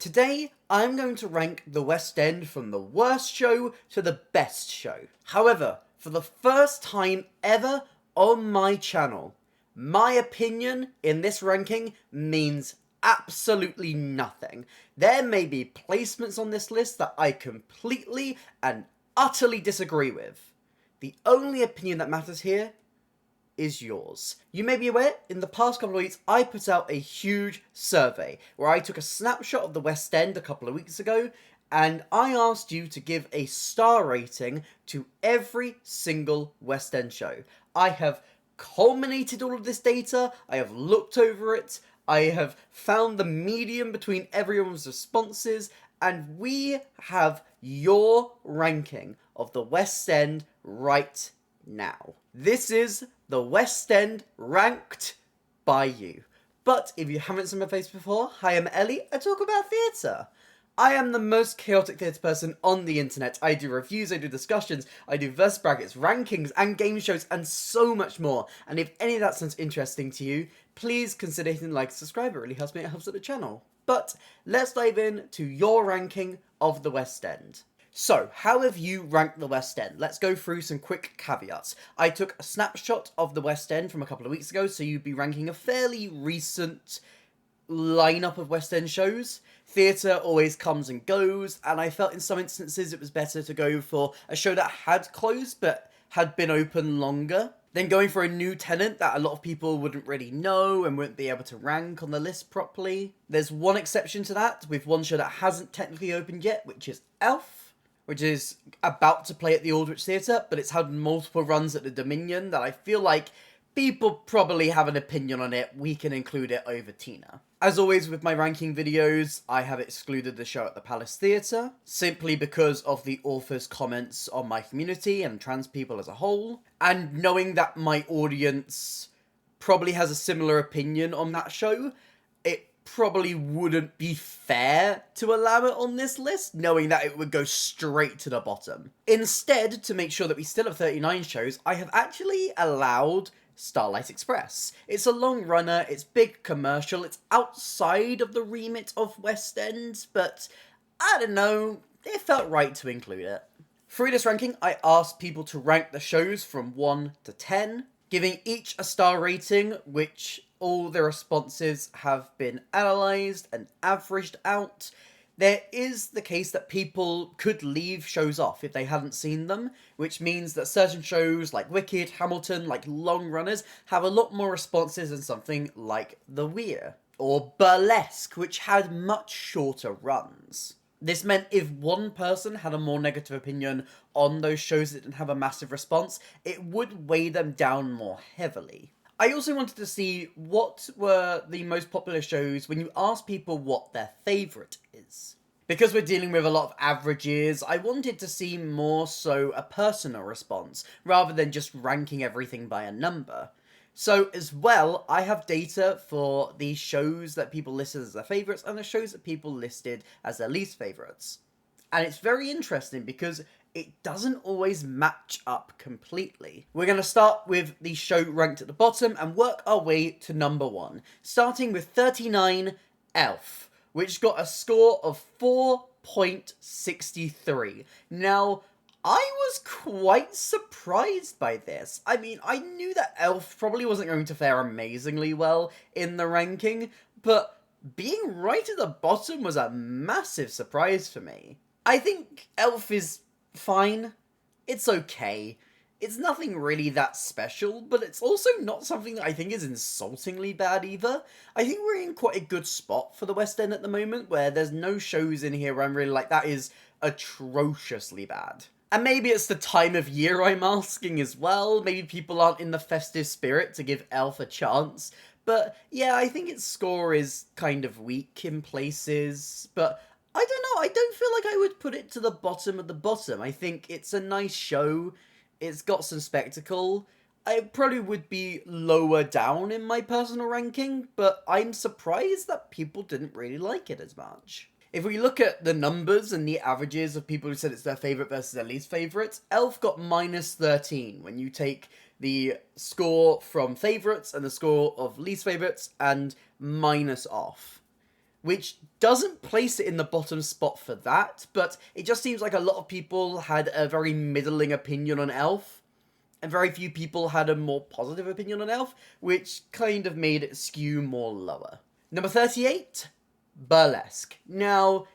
Today, I'm going to rank the West End from the worst show to the best show. However, for the first time ever on my channel, my opinion in this ranking means absolutely nothing. There may be placements on this list that I completely and utterly disagree with. The only opinion that matters here is yours. You may be aware, in the past couple of weeks, I put out a huge survey where I took a snapshot of the West End a couple of weeks ago, and I asked you to give a star rating to every single West End show. I have culminated all of this data, I have looked over it, I have found the median between everyone's responses, and we have your ranking of the West End right now. This is the West End ranked by you. But if you haven't seen my face before, hi, I'm Ellie, I talk about theatre. I am the most chaotic theatre person on the internet. I do reviews, I do discussions, I do verse brackets, rankings, and game shows, and so much more. And if any of that sounds interesting to you, please consider hitting like and subscribe. It really helps me, it helps out the channel. But let's dive in to your ranking of the West End. So, how have you ranked the West End? Let's go through some quick caveats. I took a snapshot of the West End from a couple of weeks ago, so you'd be ranking a fairly recent lineup of West End shows. Theatre always comes and goes, and I felt in some instances it was better to go for a show that had closed but had been open longer than going for a new tenant that a lot of people wouldn't really know and wouldn't be able to rank on the list properly. There's one exception to that, with one show that hasn't technically opened yet, which is Elf, which is about to play at the Aldwych Theatre, but it's had multiple runs at the Dominion that I feel like people probably have an opinion on it. We can include it over Tina. As always with my ranking videos, I have excluded the show at the Palace Theatre, simply because of the author's comments on my community and trans people as a whole, and knowing that my audience probably has a similar opinion on that show, it probably wouldn't be fair to allow it on this list, knowing that it would go straight to the bottom. Instead, to make sure that we still have 39 shows, I have actually allowed Starlight Express. It's a long runner, it's big commercial, it's outside of the remit of West End, but I don't know, it felt right to include it. Through this ranking, I asked people to rank the shows from 1 to 10, giving each a star rating, which all the responses have been analysed and averaged out. There is the case that people could leave shows off if they hadn't seen them, which means that certain shows like Wicked, Hamilton, like long runners, have a lot more responses than something like The Weir, or Burlesque, which had much shorter runs. This meant if one person had a more negative opinion on those shows that didn't have a massive response, it would weigh them down more heavily. I also wanted to see what were the most popular shows when you ask people what their favourite is. Because we're dealing with a lot of averages, I wanted to see more so a personal response, rather than just ranking everything by a number. So, as well, I have data for the shows that people listed as their favourites, and the shows that people listed as their least favourites. And it's very interesting because it doesn't always match up completely. We're going to start with the show ranked at the bottom and work our way to number 1, starting with 39, Elf, which got a score of 4.63. Now, I was quite surprised by this. I mean, I knew that Elf probably wasn't going to fare amazingly well in the ranking, but being right at the bottom was a massive surprise for me. I think Elf is fine. It's okay. It's nothing really that special, but it's also not something that I think is insultingly bad either. I think we're in quite a good spot for the West End at the moment, where there's no shows in here where I'm really like, that is atrociously bad. And maybe it's the time of year I'm asking as well. Maybe people aren't in the festive spirit to give Elf a chance. But yeah, I think its score is kind of weak in places, but I don't know, I don't feel like I would put it to the bottom of the bottom. I think it's a nice show, it's got some spectacle. I probably would be lower down in my personal ranking, but I'm surprised that people didn't really like it as much. If we look at the numbers and the averages of people who said it's their favourite versus their least favourite, Elf got -13 when you take the score from favourites and the score of least favourites and minus off. which doesn't place it in the bottom spot for that, but it just seems like a lot of people had a very middling opinion on Elf, and very few people had a more positive opinion on Elf, which kind of made it skew more lower. Number 38, Burlesque. Now,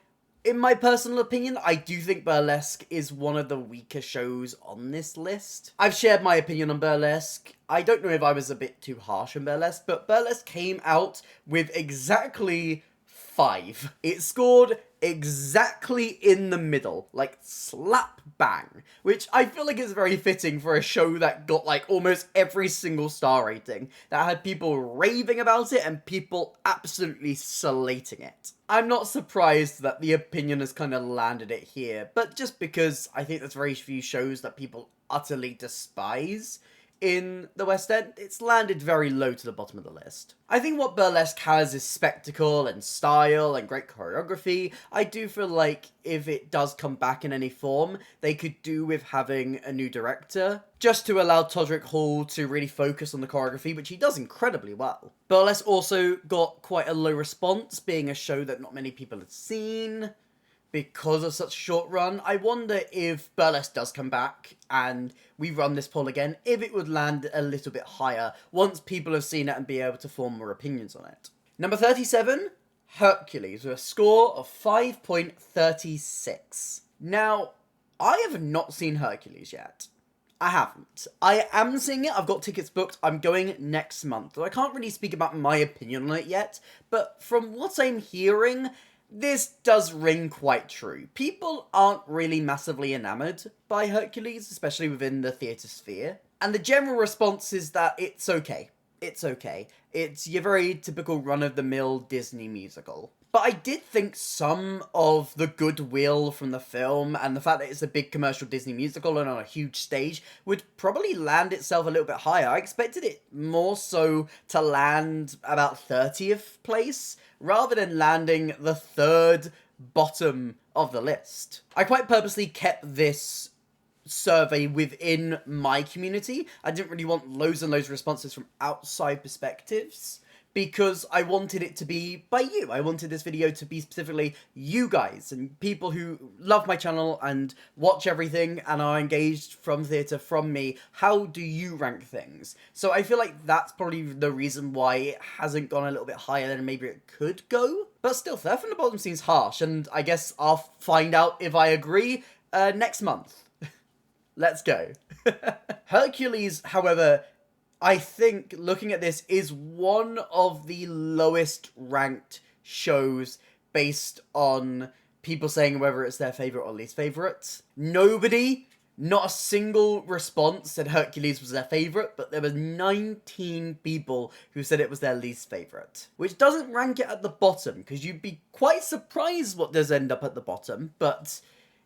in my personal opinion, I do think Burlesque is one of the weaker shows on this list. I've shared my opinion on Burlesque. I don't know if I was a bit too harsh on Burlesque, but Burlesque came out with exactly 5. It scored exactly in the middle, like slap bang, which I feel like is very fitting for a show that got like almost every single star rating, that had people raving about it and people absolutely slating it. I'm not surprised that the opinion has kind of landed it here, but just because I think there's very few shows that people utterly despise in the West End, it's landed very low to the bottom of the list. I think what Burlesque has is spectacle and style and great choreography. I do feel like if it does come back in any form, they could do with having a new director, just to allow Todrick Hall to really focus on the choreography, which he does incredibly well. Burlesque also got quite a low response, being a show that not many people had seen because of such a short run. I wonder if Burlesque does come back and we run this poll again, if it would land a little bit higher once people have seen it and be able to form more opinions on it. Number 37, Hercules, with a score of 5.36. Now, I have not seen Hercules yet. I haven't. I am seeing it. I've got tickets booked. I'm going next month. So I can't really speak about my opinion on it yet, but from what I'm hearing, this does ring quite true. People aren't really massively enamoured by Hercules, especially within the theatre sphere. And the general response is that it's okay. It's okay. It's your very typical run-of-the-mill Disney musical. But I did think some of the goodwill from the film and the fact that it's a big commercial Disney musical and on a huge stage would probably land itself a little bit higher. I expected it more so to land about 30th place, rather than landing the 3rd bottom of the list. I quite purposely kept this survey within my community. I didn't really want loads and loads of responses from outside perspectives, because I wanted it to be by you. I wanted this video to be specifically you guys and people who love my channel and watch everything and are engaged from theatre from me. How do you rank things? So I feel like that's probably the reason why it hasn't gone a little bit higher than maybe it could go. But still, 3rd from the bottom seems harsh, and I guess I'll find out if I agree next month. Let's go. Hercules, however, I think, looking at this, is one of the lowest ranked shows based on people saying whether it's their favourite or least favourite. Nobody, not a single response said Hercules was their favourite, but there was 19 people who said it was their least favourite. Which doesn't rank it at the bottom, because you'd be quite surprised what does end up at the bottom, but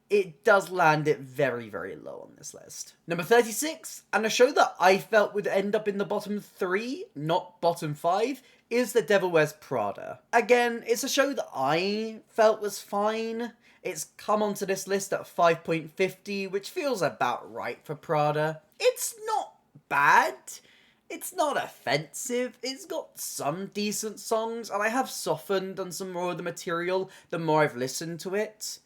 it does land it very, very low on this list. Number 36, and a show that I felt would end up in the bottom 3, not bottom 5, is The Devil Wears Prada. Again, it's a show that I felt was fine. It's come onto this list at 5.50, which feels about right for Prada. It's not bad. It's not offensive. It's got some decent songs, and I have softened on some more of the material the more I've listened to it.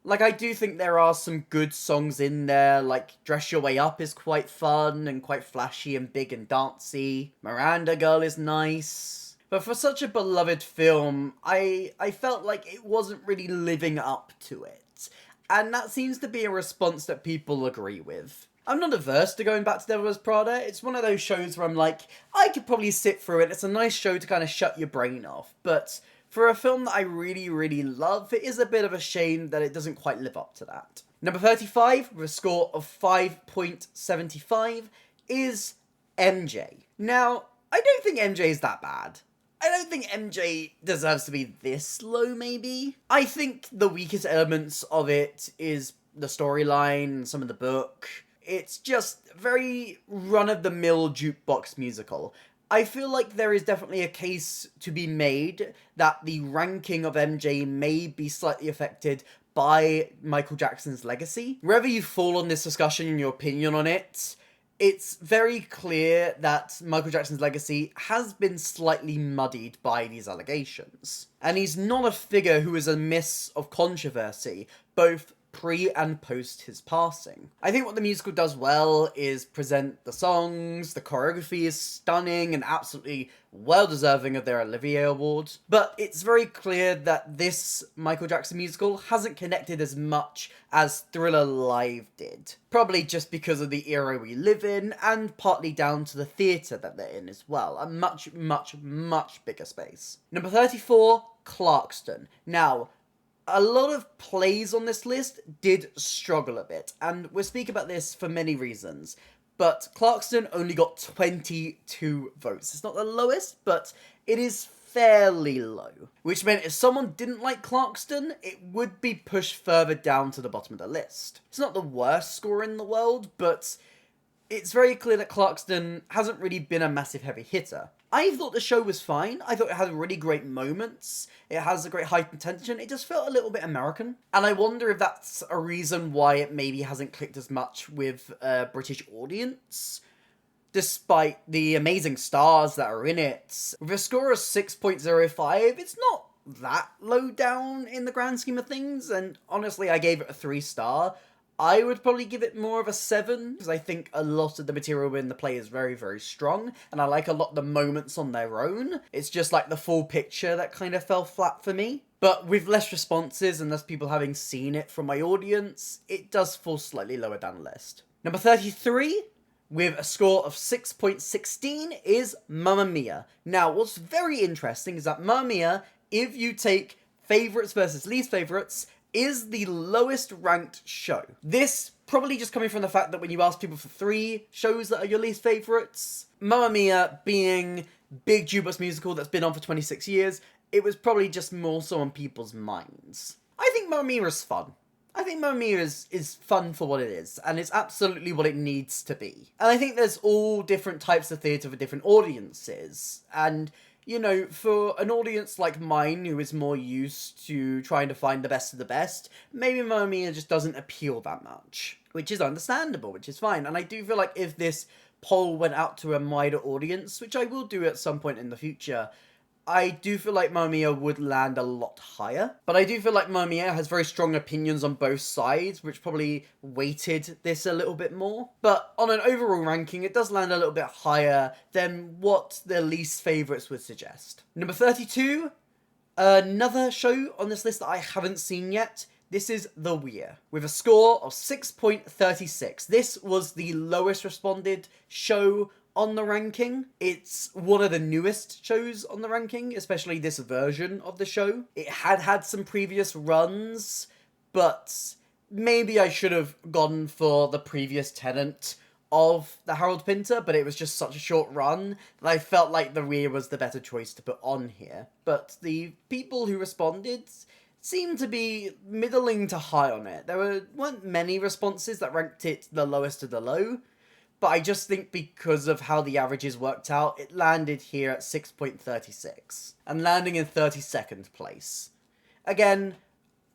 Like, I do think there are some good songs in there, like Dress Your Way Up is quite fun and quite flashy and big and dancey. Miranda Girl is nice. But for such a beloved film, I felt like it wasn't really living up to it. And that seems to be a response that people agree with. I'm not averse to going back to Devil Wears Prada. It's one of those shows where I'm like, I could probably sit through it. It's a nice show to kind of shut your brain off. But for a film that I really, really love, it is a bit of a shame that it doesn't quite live up to that. Number 35, with a score of 5.75, is MJ. Now, I don't think MJ is that bad. I don't think MJ deserves to be this low, maybe. I think the weakest elements of it is the storyline, some of the book. It's just very run-of-the-mill jukebox musical. I feel like there is definitely a case to be made that the ranking of MJ may be slightly affected by Michael Jackson's legacy. Wherever you fall on this discussion and your opinion on it, It's very clear that Michael Jackson's legacy has been slightly muddied by these allegations. And he's not a figure who is a miss of controversy, both pre and post his passing. I think what the musical does well is present the songs, the choreography is stunning and absolutely well deserving of their Olivier Award, but it's very clear that this Michael Jackson musical hasn't connected as much as Thriller Live did. Probably just because of the era we live in, and partly down to the theatre that they're in as well. A much, much, much bigger space. Number 34, Clarkston. Now, a lot of plays on this list did struggle a bit, and we'll speak about this for many reasons. But Clarkston only got 22 votes. It's not the lowest, but it is fairly low. Which meant if someone didn't like Clarkston, it would be pushed further down to the bottom of the list. It's not the worst score in the world, but it's very clear that Clarkston hasn't really been a massive heavy hitter. I thought the show was fine. I thought it had really great moments. It has a great heightened tension. It just felt a little bit American. And I wonder if that's a reason why it maybe hasn't clicked as much with a British audience, despite the amazing stars that are in it. With a score of 6.05, it's not that low down in the grand scheme of things, and honestly, I gave it a 3-star. I would probably give it more of a 7, because I think a lot of the material in the play is very, very strong, and I like a lot of the moments on their own. It's just like the full picture that kind of fell flat for me. But with less responses and less people having seen it from my audience, it does fall slightly lower down the list. Number 33, with a score of 6.16, is Mamma Mia. Now, what's very interesting is that Mamma Mia, if you take favourites versus least favourites, is the lowest ranked show. This probably just coming from the fact that when you ask people for 3 shows that are your least favourites, Mamma Mia being big jukebox musical that's been on for 26 years, it was probably just more so on people's minds. I think Mamma Mia is fun. I think Mamma Mia is fun for what it is, and it's absolutely what it needs to be. And I think there's all different types of theatre for different audiences, and you know, for an audience like mine, who is more used to trying to find the best of the best, maybe Mamma Mia just doesn't appeal that much. Which is understandable, which is fine. And I do feel like if this poll went out to a wider audience, which I will do at some point in the future, I do feel like Mamma Mia would land a lot higher. But I do feel like Mamma Mia has very strong opinions on both sides, which probably weighted this a little bit more. But on an overall ranking, it does land a little bit higher than what the least favourites would suggest. Number 32, another show on this list that I haven't seen yet. This is The Weir, with a score of 6.36. This was the lowest responded show on the ranking. It's one of the newest shows on the ranking, especially this version of the show. It had some previous runs, but maybe I should have gone for the previous tenant of the Harold Pinter, but it was just such a short run that I felt like The Weir was the better choice to put on here. But the people who responded seemed to be middling to high on it. There weren't many responses that ranked it the lowest of the low, but I just think because of how the averages worked out, it landed here at 6.36, and landing in 32nd place. Again,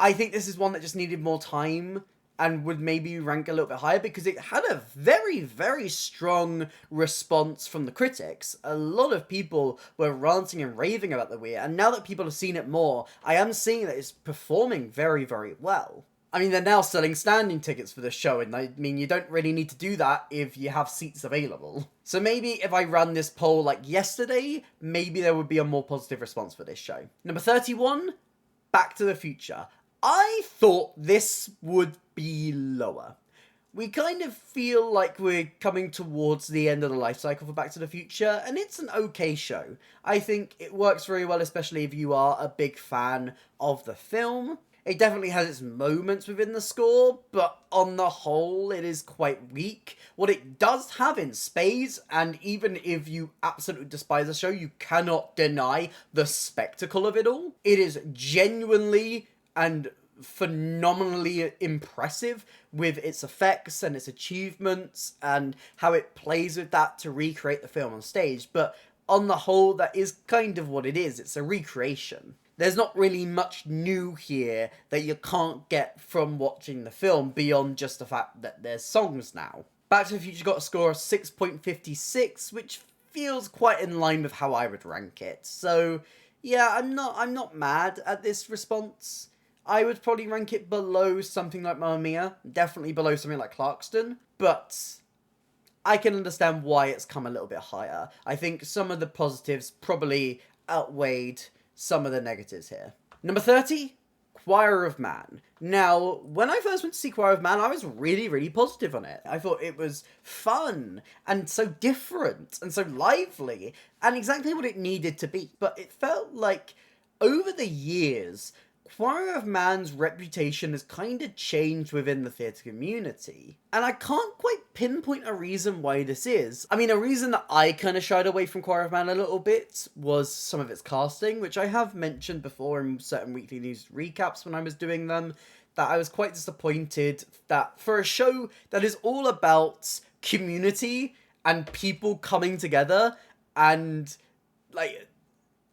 I think this is one that just needed more time, and would maybe rank a little bit higher, because it had a very, very strong response from the critics. A lot of people were ranting and raving about The Weir, and now that people have seen it more, I am seeing that it's performing very, very well. I mean, they're now selling standing tickets for the show, and I mean, you don't really need to do that if you have seats available. So maybe if I ran this poll like yesterday, maybe there would be a more positive response for this show. Number 31, Back to the Future. I thought this would be lower. We kind of feel like we're coming towards the end of the life cycle for Back to the Future, and it's an okay show. I think it works very well, especially if you are a big fan of the film. It definitely has its moments within the score, but on the whole, it is quite weak. What it does have in spades, and even if you absolutely despise the show, you cannot deny the spectacle of it all. It is genuinely and phenomenally impressive with its effects and its achievements and how it plays with that to recreate the film on stage. But on the whole, that is kind of what it is. It's a recreation. There's not really much new here that you can't get from watching the film beyond just the fact that there's songs now. Back to the Future got a score of 6.56, which feels quite in line with how I would rank it. So, yeah, I'm not mad at this response. I would probably rank it below something like Mamma Mia, definitely below something like Clarkston, but I can understand why it's come a little bit higher. I think some of the positives probably outweighed some of the negatives here. Number 30, Choir of Man. Now, when I first went to see Choir of Man, I was really, really positive on it. I thought it was fun, and so different, and so lively, and exactly what it needed to be. But it felt like, over the years, Choir of Man's reputation has kind of changed within the theatre community. And I can't quite pinpoint a reason why this is. I mean, a reason that I kind of shied away from Choir of Man a little bit was some of its casting, which I have mentioned before in certain weekly news recaps when I was doing them, that I was quite disappointed that for a show that is all about community and people coming together and, like,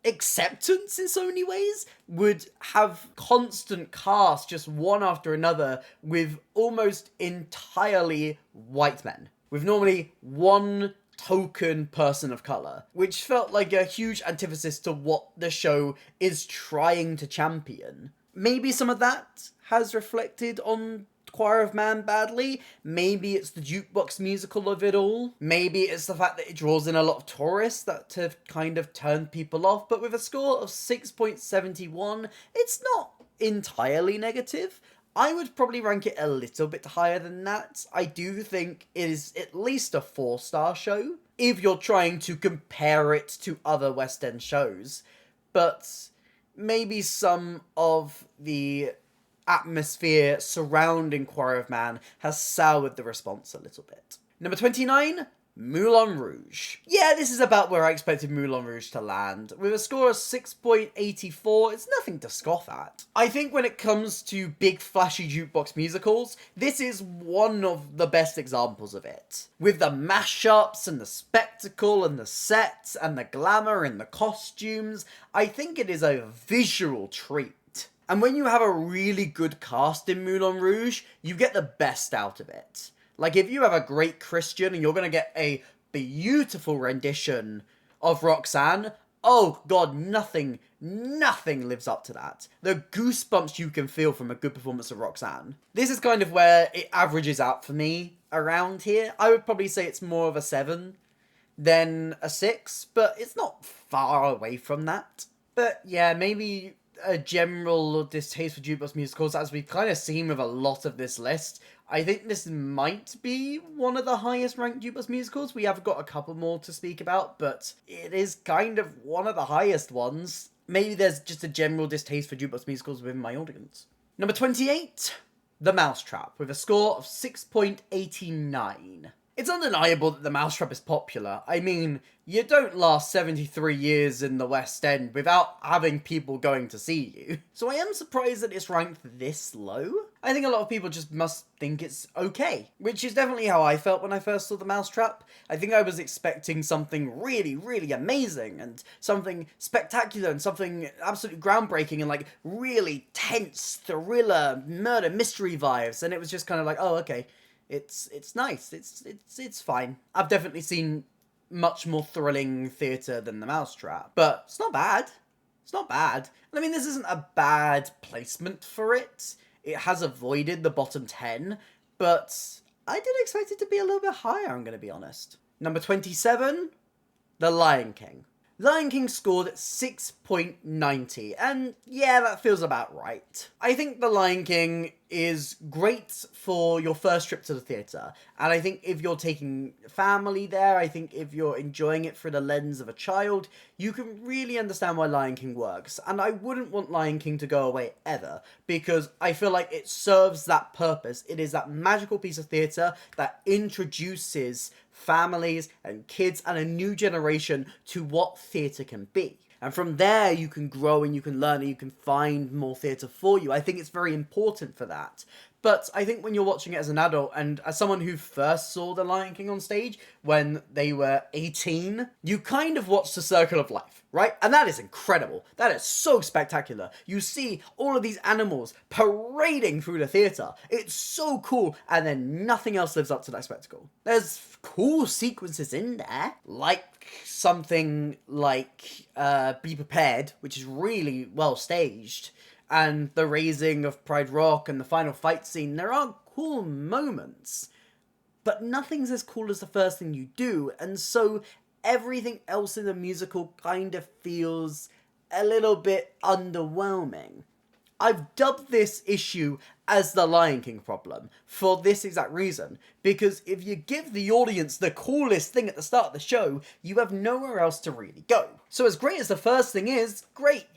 acceptance in so many ways, would have constant cast just one after another with almost entirely white men, with normally one token person of colour, which felt like a huge antithesis to what the show is trying to champion. Maybe some of that has reflected on Choir of Man badly. Maybe it's the jukebox musical of it all. Maybe it's the fact that it draws in a lot of tourists that have kind of turned people off. But with a score of 6.71, it's not entirely negative. I would probably rank it a little bit higher than that. I do think it is at least a 4-star show, if you're trying to compare it to other West End shows. But maybe some of the atmosphere surrounding Choir of Man has soured the response a little bit. Number 29, Moulin Rouge. Yeah, this is about where I expected Moulin Rouge to land. With a score of 6.84, it's nothing to scoff at. I think when it comes to big flashy jukebox musicals, this is one of the best examples of it. With the mashups and the spectacle and the sets and the glamour and the costumes, I think it is a visual treat. And when you have a really good cast in Moulin Rouge, you get the best out of it. Like, if you have a great Christian and you're going to get a beautiful rendition of Roxanne, oh god, nothing lives up to that. The goosebumps you can feel from a good performance of Roxanne. This is kind of where it averages out for me around here. I would probably say it's more of a 7 than a 6, but it's not far away from that. But yeah, maybe a general distaste for jukebox musicals, as we've kind of seen with a lot of this list. I think this might be one of the highest ranked jukebox musicals. We have got a couple more to speak about, but it is kind of one of the highest ones. Maybe there's just a general distaste for jukebox musicals within my audience. Number 28, The Mousetrap, with a score of 6.89. It's undeniable that The Mousetrap is popular. I mean, you don't last 73 years in the West End without having people going to see you. So I am surprised that it's ranked this low. I think a lot of people just must think it's okay, which is definitely how I felt when I first saw The Mousetrap. I think I was expecting something really, really amazing and something spectacular and something absolutely groundbreaking and like really tense thriller murder mystery vibes, and it was just kind of like, oh, okay. It's nice. It's fine. I've definitely seen much more thrilling theatre than The Mousetrap, but it's not bad. It's not bad. I mean, this isn't a bad placement for it. It has avoided the bottom 10, but I did expect it to be a little bit higher, I'm going to be honest. Number 27, The Lion King. Lion King scored at 6.90, and yeah, that feels about right. I think The Lion King is great for your first trip to the theatre, and I think if you're taking family there, I think if you're enjoying it through the lens of a child, you can really understand why Lion King works, and I wouldn't want Lion King to go away ever, because I feel like it serves that purpose. It is that magical piece of theatre that introduces families and kids and a new generation to what theatre can be. And from there, you can grow and you can learn and you can find more theatre for you. I think it's very important for that. But I think when you're watching it as an adult, and as someone who first saw The Lion King on stage when they were 18, you kind of watch The Circle of Life, right? And that is incredible. That is so spectacular. You see all of these animals parading through the theatre. It's so cool, and then nothing else lives up to that spectacle. There's cool sequences in there, like something like Be Prepared, which is really well staged, and the raising of Pride Rock and the final fight scene. There are cool moments, but nothing's as cool as the first thing you do, and so everything else in the musical kind of feels a little bit underwhelming. I've dubbed this issue as the Lion King problem for this exact reason, because if you give the audience the coolest thing at the start of the show, you have nowhere else to really go. So as great as the first thing is, great,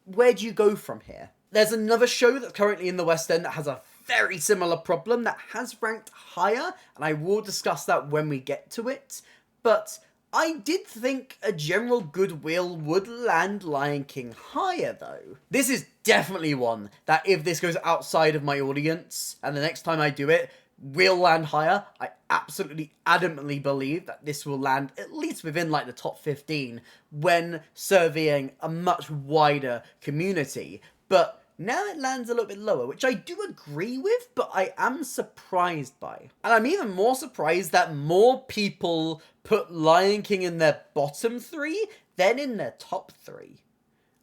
where do you go from here? There's another show that's currently in the West End that has a very similar problem that has ranked higher, and I will discuss that when we get to it, but I did think a general goodwill would land Lion King higher, though. This is definitely one that if this goes outside of my audience, and the next time I do it, will land higher. I absolutely adamantly believe that this will land at least within like the top 15 when surveying a much wider community. But now it lands a little bit lower, which I do agree with, but I am surprised by. And I'm even more surprised that more people put Lion King in their bottom 3 than in their top 3.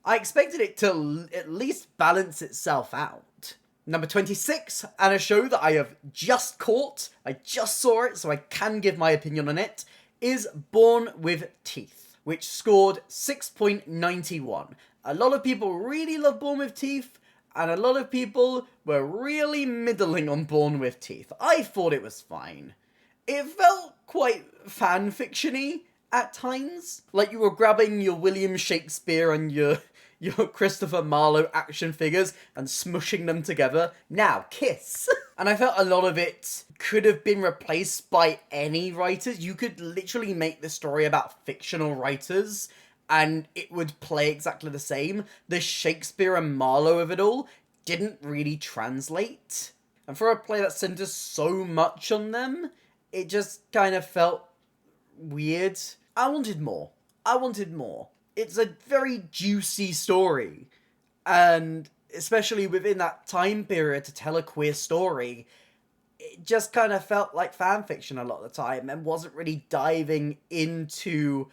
I expected it to at least balance itself out. Number 26, and a show that I have just caught, I just saw it, so I can give my opinion on it, is Born with Teeth, which scored 6.91. A lot of people really love Born with Teeth, and a lot of people were really middling on Born with Teeth. I thought it was fine. It felt quite fan-fiction-y at times. Like you were grabbing your William Shakespeare and your Christopher Marlowe action figures and smushing them together. Now, kiss! And I felt a lot of it could have been replaced by any writers. You could literally make the story about fictional writers and it would play exactly the same. The Shakespeare and Marlowe of it all didn't really translate. And for a play that centers so much on them, it just kind of felt weird. I wanted more. It's a very juicy story. And especially within that time period to tell a queer story, it just kind of felt like fanfiction a lot of the time and wasn't really diving into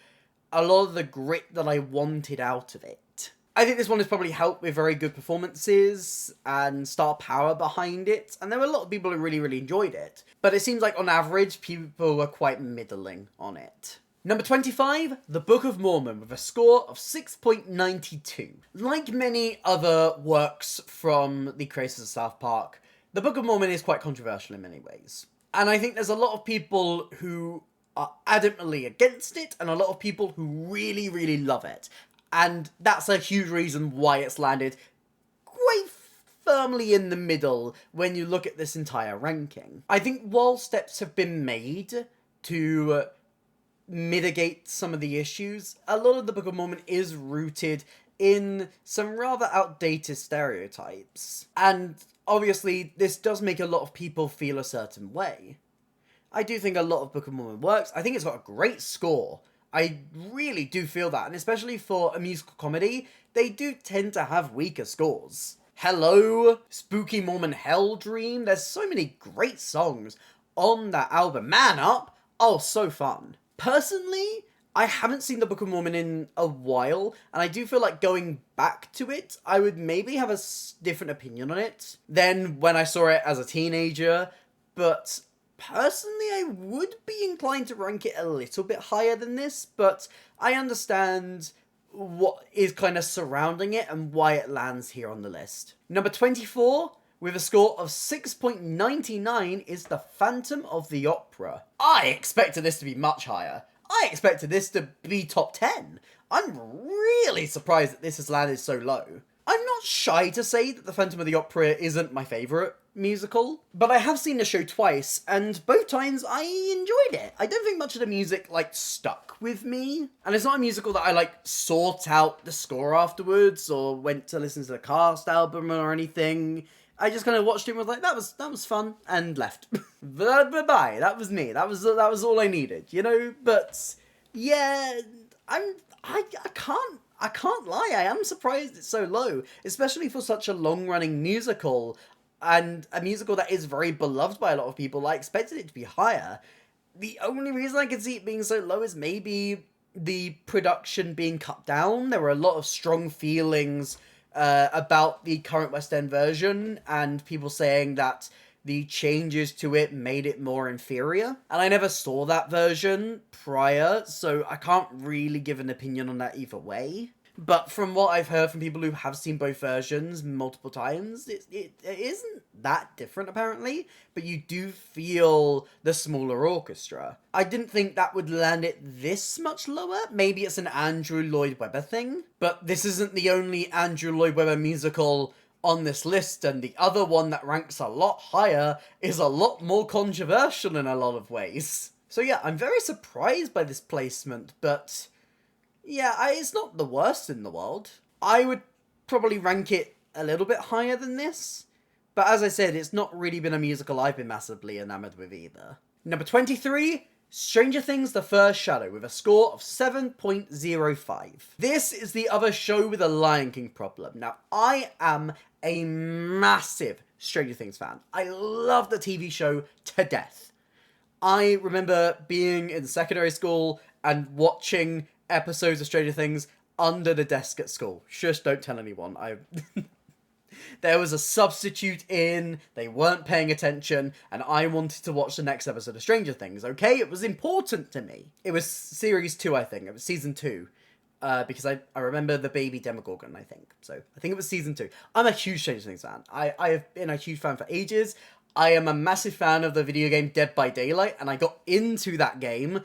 a lot of the grit that I wanted out of it. I think this one has probably helped with very good performances and star power behind it, and there were a lot of people who really enjoyed it. But it seems like on average, people were quite middling on it. Number 25, The Book of Mormon, with a score of 6.92. Like many other works from the creators of South Park, The Book of Mormon is quite controversial in many ways. And I think there's a lot of people who are adamantly against it, and a lot of people who really love it. And that's a huge reason why it's landed quite firmly in the middle when you look at this entire ranking. I think while steps have been made to mitigate some of the issues, a lot of the Book of Mormon is rooted in some rather outdated stereotypes. And obviously, this does make a lot of people feel a certain way. I do think a lot of Book of Mormon works. I think it's got a great score. I really do feel that, and especially for a musical comedy, they do tend to have weaker scores. Hello, Spooky Mormon Hell Dream, there's so many great songs on that album. Man Up, oh, so fun. Personally, I haven't seen the Book of Mormon in a while, and I do feel like going back to it, I would maybe have a different opinion on it than when I saw it as a teenager, but personally, I would be inclined to rank it a little bit higher than this, but I understand what is kind of surrounding it and why it lands here on the list. Number 24, with a score of 6.99, is The Phantom of the Opera. I expected this to be much higher. I expected this to be top 10. I'm really surprised that this has landed so low. I'm not shy to say that The Phantom of the Opera isn't my favourite musical, but I have seen the show twice, and both times I enjoyed it. I don't think much of the music, stuck with me. And it's not a musical that I, sought out the score afterwards, or went to listen to the cast album or anything. I just kind of watched it and was like, that was fun, and left. Bye-bye. That was me. That was all I needed, But, yeah, I can't lie, I am surprised it's so low, especially for such a long-running musical, and a musical that is very beloved by a lot of people. I expected it to be higher. The only reason I can see it being so low is maybe the production being cut down. There were a lot of strong feelings about the current West End version, and people saying that the changes to it made it more inferior. And I never saw that version prior, so I can't really give an opinion on that either way. But from what I've heard from people who have seen both versions multiple times, it isn't that different apparently, but you do feel the smaller orchestra. I didn't think that would land it this much lower. Maybe it's an Andrew Lloyd Webber thing, but this isn't the only Andrew Lloyd Webber musical on this list, and the other one that ranks a lot higher is a lot more controversial in a lot of ways. So yeah, I'm very surprised by this placement, but yeah, it's not the worst in the world. I would probably rank it a little bit higher than this, but as I said, it's not really been a musical I've been massively enamored with either. Number 23, Stranger Things The First Shadow, with a score of 7.05. This is the other show with a Lion King problem. Now, I am a massive Stranger Things fan. I love the TV show to death. I remember being in secondary school and watching episodes of Stranger Things under the desk at school. Shush, don't tell anyone. There was a substitute in, they weren't paying attention, and I wanted to watch the next episode of Stranger Things, okay? It was important to me. It was series 2, I think. It was season 2. Because I remember the baby Demogorgon, I think. So, I think it was season 2. I'm a huge Stranger Things fan. I have been a huge fan for ages. I am a massive fan of the video game Dead by Daylight, and I got into that game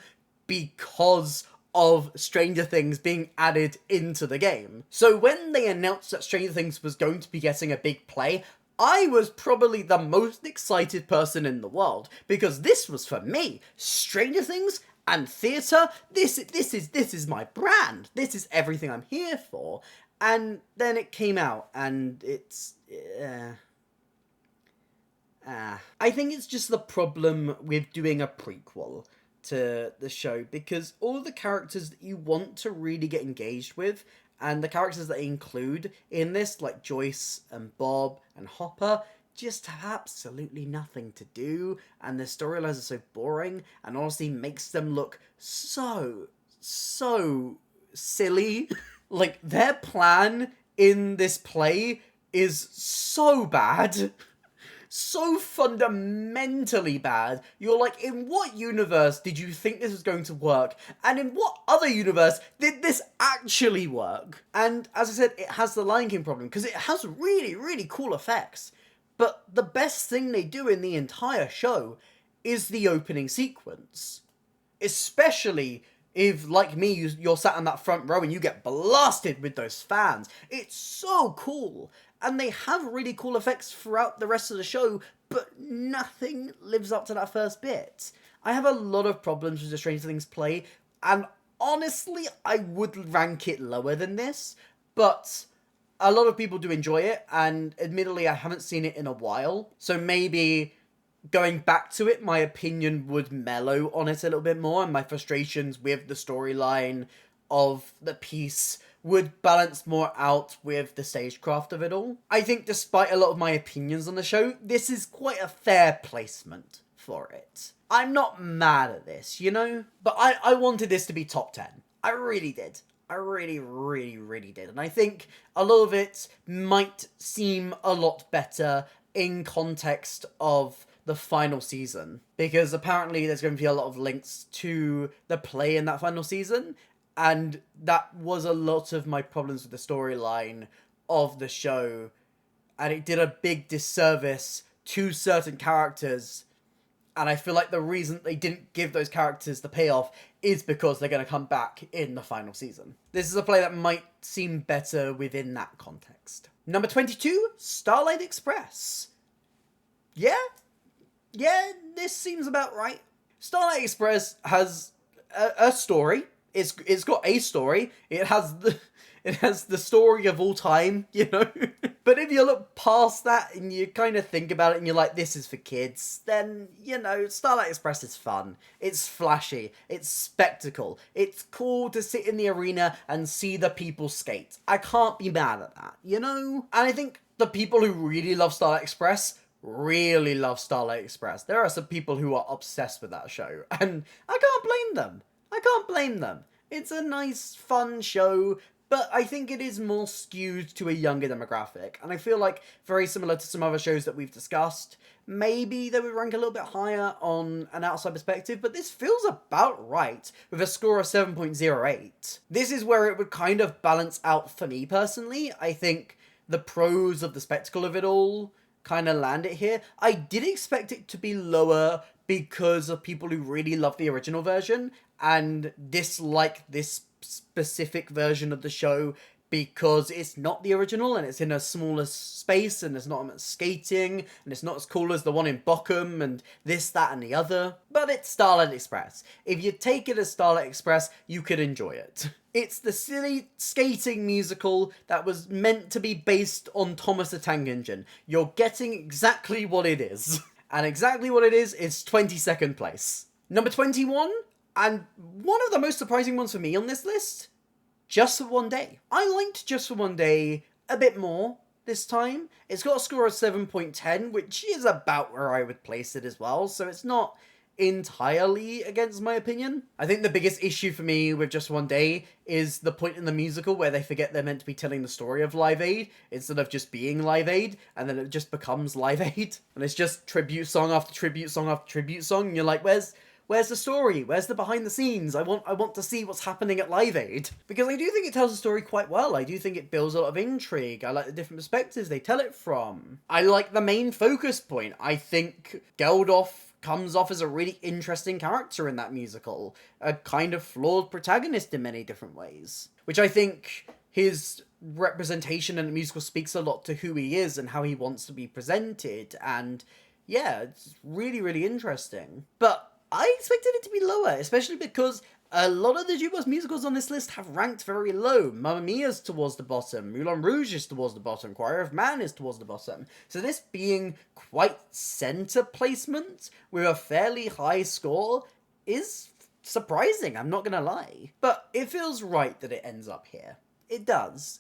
because of Stranger Things being added into the game. So when they announced that Stranger Things was going to be getting a big play, I was probably the most excited person in the world, because this was for me. Stranger Things and theatre, this is my brand. This is everything I'm here for. And then it came out, and it's I think it's just the problem with doing a prequel to the show, because all the characters that you want to really get engaged with, and the characters that they include in this, like Joyce and Bob and Hopper, just have absolutely nothing to do, and the storylines are so boring, and honestly makes them look so silly. Like, their plan in this play is so bad. So fundamentally bad. You're like, in what universe did you think this was going to work? And in what other universe did this actually work? And as I said, it has the Lion King problem, because it has really, really cool effects. But the best thing they do in the entire show is the opening sequence. Especially if, like me, you're sat in that front row and you get blasted with those fans. It's so cool. And they have really cool effects throughout the rest of the show, but nothing lives up to that first bit. I have a lot of problems with the Stranger Things play, and honestly, I would rank it lower than this, but a lot of people do enjoy it, and admittedly, I haven't seen it in a while, so maybe going back to it, my opinion would mellow on it a little bit more, and my frustrations with the storyline of the piece would balance more out with the stagecraft of it all. I think despite a lot of my opinions on the show, this is quite a fair placement for it. I'm not mad at this, But I wanted this to be top 10. I really did. I really, really, really did. And I think a lot of it might seem a lot better in context of the final season, because apparently there's going to be a lot of links to the play in that final season, and that was a lot of my problems with the storyline of the show, and it did a big disservice to certain characters, and I feel like the reason they didn't give those characters the payoff is because they're going to come back in the final season. This is a play that might seem better within that context. Number 22, Starlight Express. Yeah, this seems about right. Starlight Express has a story. It's got a story. It has the story of all time, you know? But if you look past that and you kind of think about it and you're like, this is for kids, then, you know, Starlight Express is fun. It's flashy. It's spectacle. It's cool to sit in the arena and see the people skate. I can't be mad at that, you know? And I think the people who really love Starlight Express really love Starlight Express. There are some people who are obsessed with that show, and I can't blame them. It's a nice, fun show, but I think it is more skewed to a younger demographic, and I feel like, very similar to some other shows that we've discussed, maybe they would rank a little bit higher on an outside perspective, but this feels about right, with a score of 7.08. This is where it would kind of balance out for me personally. I think the pros of the spectacle of it all kind of land it here. I did expect it to be lower because of people who really love the original version and dislike this specific version of the show because it's not the original and it's in a smaller space and there's not much skating and it's not as cool as the one in Bochum and this, that and the other. But it's Starlight Express. If you take it as Starlight Express, you could enjoy it. It's the silly skating musical that was meant to be based on Thomas the Tank Engine. You're getting exactly what it is. And exactly what it is 22nd place. Number 21, and one of the most surprising ones for me on this list, Just for One Day. I liked Just for One Day a bit more this time. It's got a score of 7.10, which is about where I would place it as well, so it's not entirely against my opinion. I think the biggest issue for me with Just One Day is the point in the musical where they forget they're meant to be telling the story of Live Aid instead of just being Live Aid, and then it just becomes Live Aid, and it's just tribute song after tribute song after tribute song, and you're like, where's the story? Where's the behind the scenes? I want to see what's happening at Live Aid. Because I do think it tells the story quite well. I do think it builds a lot of intrigue. I like the different perspectives they tell it from. I like the main focus point. I think Geldof comes off as a really interesting character in that musical. A kind of flawed protagonist in many different ways. Which I think his representation in the musical speaks a lot to who he is and how he wants to be presented. And yeah, it's really, really interesting. But I expected it to be lower, especially because a lot of the jukebox musicals on this list have ranked very low. Mamma Mia's towards the bottom, Moulin Rouge is towards the bottom, Choir of Man is towards the bottom. So this being quite centre placement with a fairly high score is surprising, I'm not gonna lie. But it feels right that it ends up here. It does.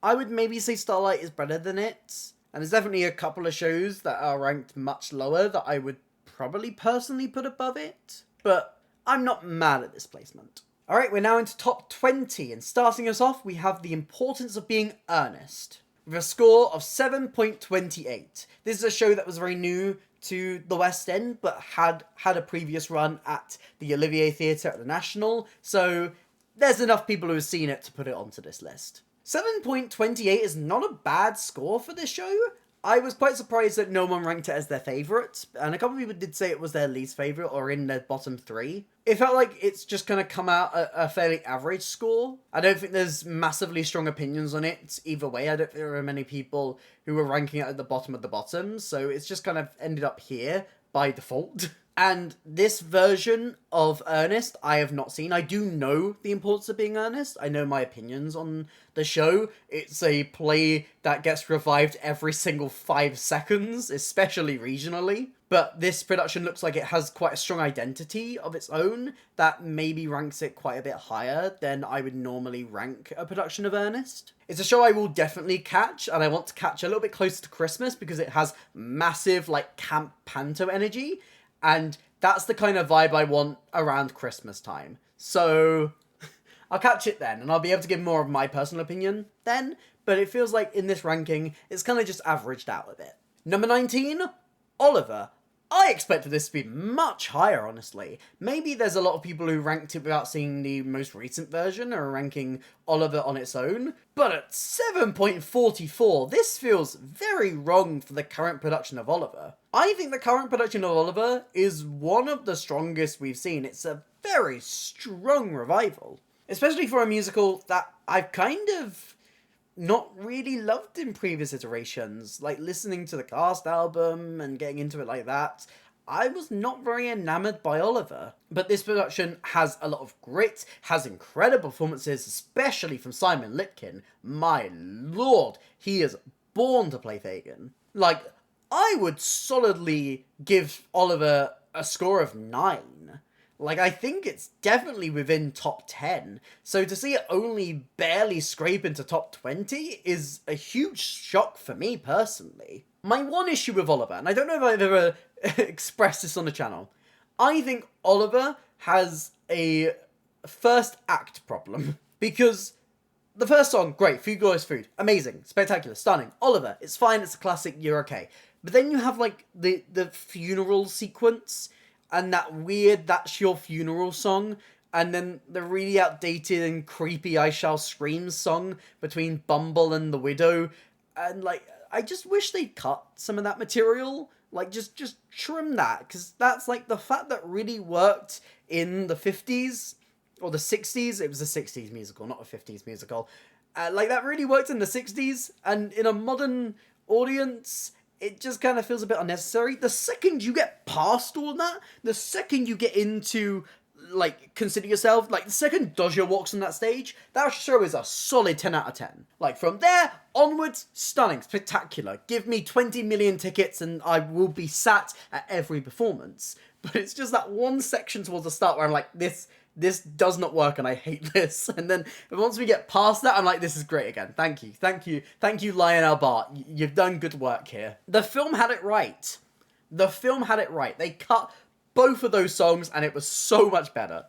I would maybe say Starlight is better than it, and there's definitely a couple of shows that are ranked much lower that I would probably personally put above it, but I'm not mad at this placement. Alright, we're now into top 20, and starting us off, we have The Importance of Being Earnest, with a score of 7.28. This is a show that was very new to the West End, but had a previous run at the Olivier Theatre at the National, so there's enough people who have seen it to put it onto this list. 7.28 is not a bad score for this show. I was quite surprised that no one ranked it as their favourite, and a couple of people did say it was their least favourite or in their bottom 3. It felt like it's just going to come out a fairly average score. I don't think there's massively strong opinions on it either way. I don't think there are many people who were ranking it at the bottom of the bottom, so it's just kind of ended up here by default. And this version of Ernest, I have not seen. I do know The Importance of Being Earnest. I know my opinions on the show. It's a play that gets revived every single 5 seconds, especially regionally. But this production looks like it has quite a strong identity of its own that maybe ranks it quite a bit higher than I would normally rank a production of Ernest. It's a show I will definitely catch, and I want to catch a little bit closer to Christmas because it has massive, like, camp panto energy. And that's the kind of vibe I want around Christmas time. So I'll catch it then, and I'll be able to give more of my personal opinion then. But it feels like in this ranking, it's kind of just averaged out a bit. Number 19, Oliver. I expected this to be much higher, honestly. Maybe there's a lot of people who ranked it without seeing the most recent version or ranking Oliver on its own. But at 7.44, this feels very wrong for the current production of Oliver. I think the current production of Oliver is one of the strongest we've seen. It's a very strong revival. Especially for a musical that I've kind of not really loved in previous iterations. Like, listening to the cast album and getting into it like that, I was not very enamored by Oliver. But this production has a lot of grit, has incredible performances, especially from Simon Lipkin. My lord, he is born to play Fagin. Like, I would solidly give Oliver a score of 9. Like, I think it's definitely within top 10. So to see it only barely scrape into top 20 is a huge shock for me personally. My one issue with Oliver, and I don't know if I've ever expressed this on the channel, I think Oliver has a first act problem. Because the first song, great, Food Glorious Food, amazing, spectacular, stunning. Oliver, it's fine, it's a classic, you're okay. But then you have, like, the funeral sequence, and that weird That's Your Funeral song, and then the really outdated and creepy I Shall Scream song between Bumble and the Widow. And, like, I just wish they'd cut some of that material. Like, just trim that, because that's, like, the fact that really worked in the 50s, or the 60s. It was a 60s musical, not a 50s musical. Like, that really worked in the 60s, and in a modern audience, it just kind of feels a bit unnecessary. The second you get past all that, the second you get into, like, Consider Yourself, like, the second Dodger walks on that stage, that show is a solid 10 out of 10. Like, from there onwards, stunning, spectacular. Give me 20 million tickets and I will be sat at every performance. But it's just that one section towards the start where I'm like, this does not work and I hate this. And then once we get past that, I'm like, this is great again. Thank you, MichellinaaB. You've done good work here. The film had it right. They cut both of those songs and it was so much better.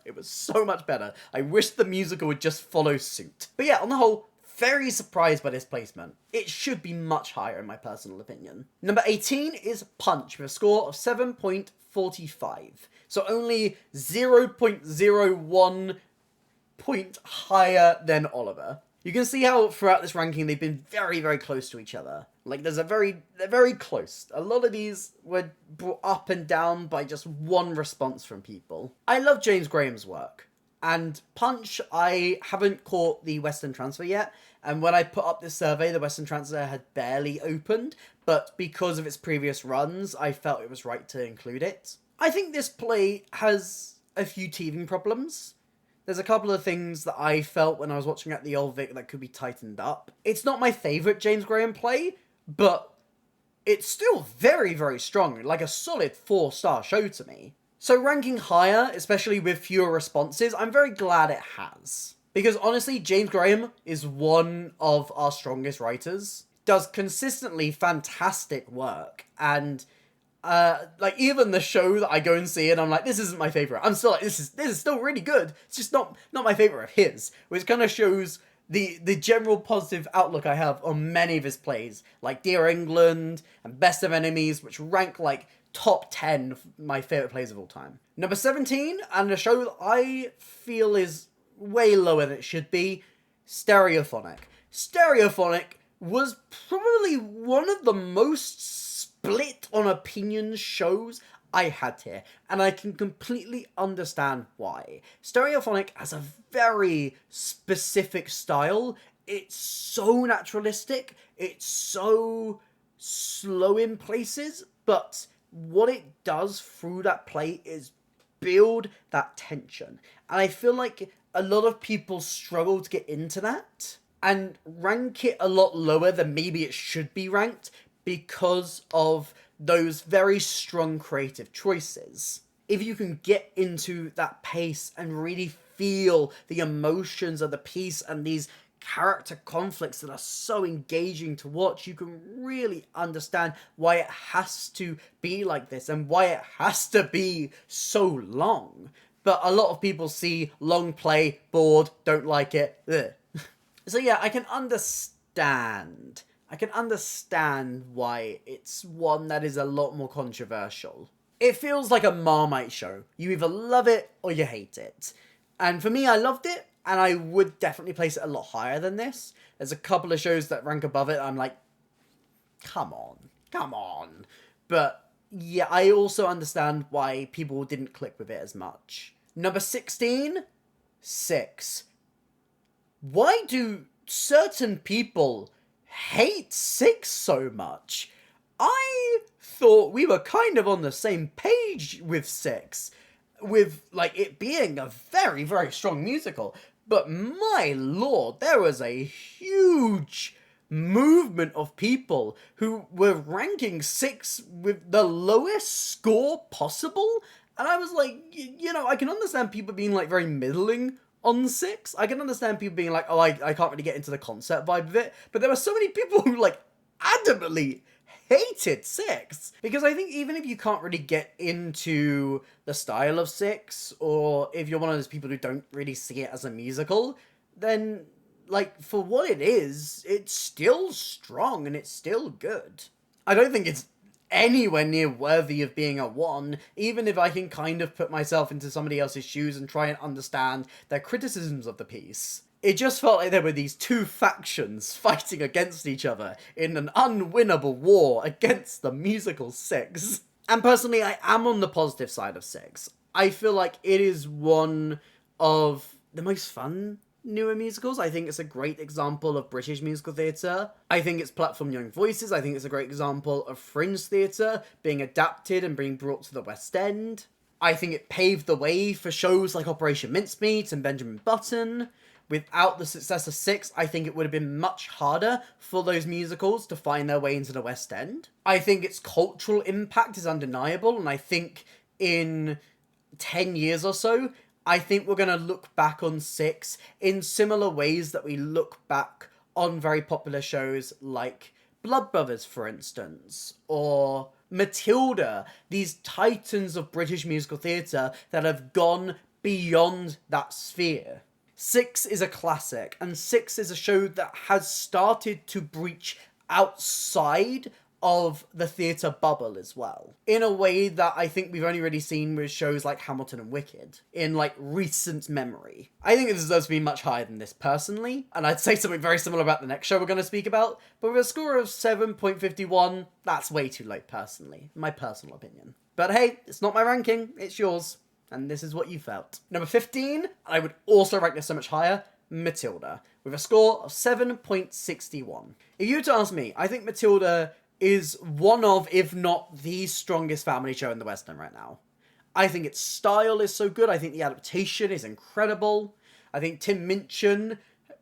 I wish the musical would just follow suit. But yeah, on the whole, very surprised by this placement. It should be much higher in my personal opinion. Number 18 is Punch with a score of 7.45. So only 0.01 point higher than Oliver. You can see how throughout this ranking they've been very, very close to each other. Like, they're very close. A lot of these were brought up and down by just one response from people. I love James Graham's work. And Punch, I haven't caught the Western transfer yet. And when I put up this survey, the Western transfer had barely opened. But because of its previous runs, I felt it was right to include it. I think this play has a few teething problems. There's a couple of things that I felt when I was watching at the Old Vic that could be tightened up. It's not my favourite James Graham play, but it's still very, very strong. Like a solid 4-star show to me. So ranking higher, especially with fewer responses, I'm very glad it has. Because honestly, James Graham is one of our strongest writers. Does consistently fantastic work. And like, even the show that I go and see and I'm like, this isn't my favourite. I'm still like, this is still really good. It's just not my favourite of his. Which kind of shows the general positive outlook I have on many of his plays. Like Dear England and Best of Enemies, which rank like top 10 of my favourite plays of all time. Number 17, and a show that I feel is way lower than it should be, Stereophonic. Stereophonic was probably one of the most split on opinion shows I had here, and I can completely understand why. Stereophonic has a very specific style. It's so naturalistic, it's so slow in places, but what it does through that play is build that tension. And I feel like a lot of people struggle to get into that and rank it a lot lower than maybe it should be ranked because of those very strong creative choices. If you can get into that pace and really feel the emotions of the piece and these character conflicts that are so engaging to watch, you can really understand why it has to be like this and why it has to be so long. But a lot of people see long play, bored, don't like it. Ugh. So yeah, I can understand why it's one that is a lot more controversial. It feels like a Marmite show. You either love it or you hate it. And for me, I loved it, and I would definitely place it a lot higher than this. There's a couple of shows that rank above it, I'm like, come on. But yeah, I also understand why people didn't click with it as much. Number 16, 6. Why do certain people hate Six so much. I thought we were kind of on the same page with Six, with, like, it being a very, very strong musical. But my lord, there was a huge movement of people who were ranking Six with the lowest score possible. And I was like, I can understand people being, like, very middling on Six. I can understand people being like, oh, I can't really get into the concert vibe of it. But there were so many people who, like, adamantly hated Six. Because I think even if you can't really get into the style of Six, or if you're one of those people who don't really see it as a musical, then, like, for what it is, it's still strong and it's still good. I don't think it's anywhere near worthy of being a 1, even if I can kind of put myself into somebody else's shoes and try and understand their criticisms of the piece. It just felt like there were these two factions fighting against each other in an unwinnable war against the musical Six. And personally, I am on the positive side of Six. I feel like it is one of the most fun newer musicals. I think it's a great example of British musical theatre. I think it's platform young voices. I think it's a great example of fringe theatre being adapted and being brought to the West End. I think it paved the way for shows like Operation Mincemeat and Benjamin Button. Without the success of Six, I think it would have been much harder for those musicals to find their way into the West End. I think its cultural impact is undeniable, and I think in 10 years or so, I think we're going to look back on Six in similar ways that we look back on very popular shows like Blood Brothers, for instance, or Matilda, these titans of British musical theatre that have gone beyond that sphere. Six is a classic, and Six is a show that has started to breach outside of the theatre bubble as well, in a way that I think we've only really seen with shows like Hamilton and Wicked in, like, recent memory. I think it deserves to be much higher than this personally, and I'd say something very similar about the next show we're going to speak about, but with a score of 7.51, that's way too low personally, my personal opinion. But hey, it's not my ranking, it's yours, and this is what you felt. Number 15, I would also rank this so much higher, Matilda, with a score of 7.61. If you were to ask me, I think Matilda is one of, if not the strongest family show in the West End right now. I think its style is so good. I think the adaptation is incredible. I think Tim Minchin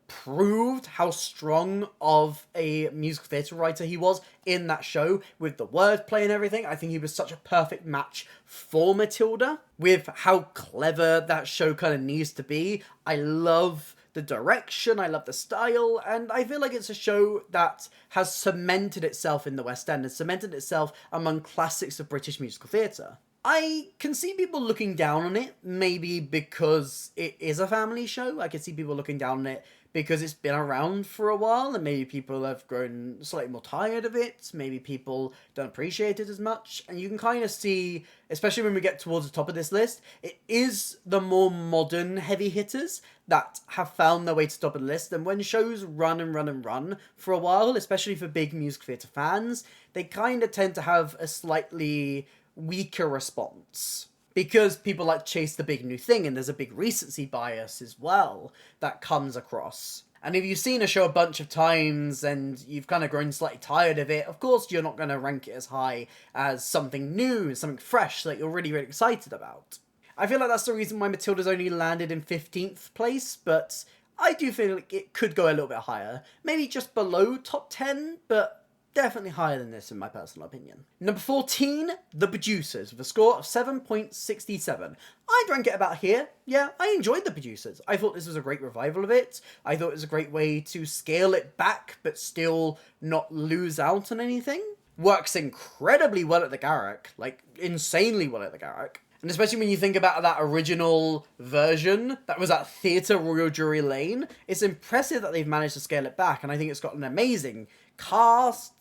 proved how strong of a musical theatre writer he was in that show with the wordplay and everything. I think he was such a perfect match for Matilda with how clever that show kind of needs to be. I love the direction, I love the style, and I feel like it's a show that has cemented itself in the West End and cemented itself among classics of British musical theatre. I can see people looking down on it, maybe because it is a family show. I can see people looking down on it because it's been around for a while, and maybe people have grown slightly more tired of it, maybe people don't appreciate it as much, and you can kind of see, especially when we get towards the top of this list, it is the more modern heavy hitters that have found their way to the top of the list, and when shows run and run and run for a while, especially for big music theatre fans, they kind of tend to have a slightly weaker response. Because people like to chase the big new thing, and there's a big recency bias as well that comes across. And if you've seen a show a bunch of times and you've kind of grown slightly tired of it, of course you're not going to rank it as high as something new, something fresh that you're really, really excited about. I feel like that's the reason why Matilda's only landed in 15th place, but I do feel like it could go a little bit higher. Maybe just below top 10, but definitely higher than this in my personal opinion. Number 14, The Producers, with a score of 7.67. I'd rank it about here. Yeah, I enjoyed The Producers. I thought this was a great revival of it. I thought it was a great way to scale it back, but still not lose out on anything. Works incredibly well at the Garrick, like insanely well at the Garrick. And especially when you think about that original version that was at Theatre Royal Drury Lane, it's impressive that they've managed to scale it back, and I think it's got an amazing cast,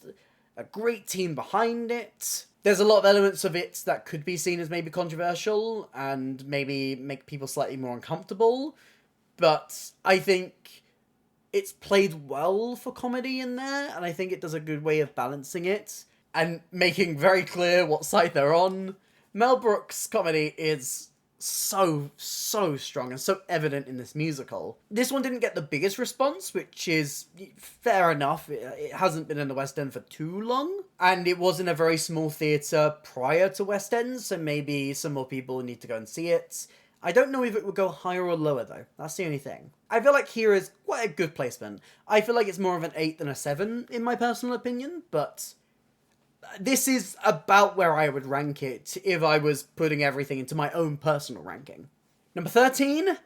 a great team behind it. There's a lot of elements of it that could be seen as maybe controversial and maybe make people slightly more uncomfortable, but I think it's played well for comedy in there, and I think it does a good way of balancing it and making very clear what side they're on. Mel Brooks' comedy is so strong and so evident in this musical. This one didn't get the biggest response, which is fair enough. It hasn't been in the West End for too long, and it was in a very small theatre prior to West End, so maybe some more people need to go and see it. I don't know if it would go higher or lower, though. That's the only thing. I feel like here is quite a good placement. I feel like it's more of an 8 than a 7, in my personal opinion, but this is about where I would rank it if I was putting everything into my own personal ranking. Number 13,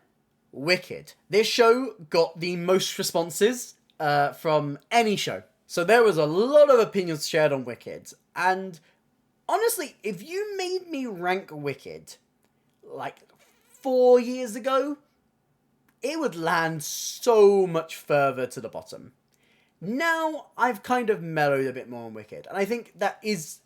Wicked. This show got the most responses from any show. So there was a lot of opinions shared on Wicked. And honestly, if you made me rank Wicked like 4 years ago, it would land so much further to the bottom. Now, I've kind of mellowed a bit more on Wicked, and I think that is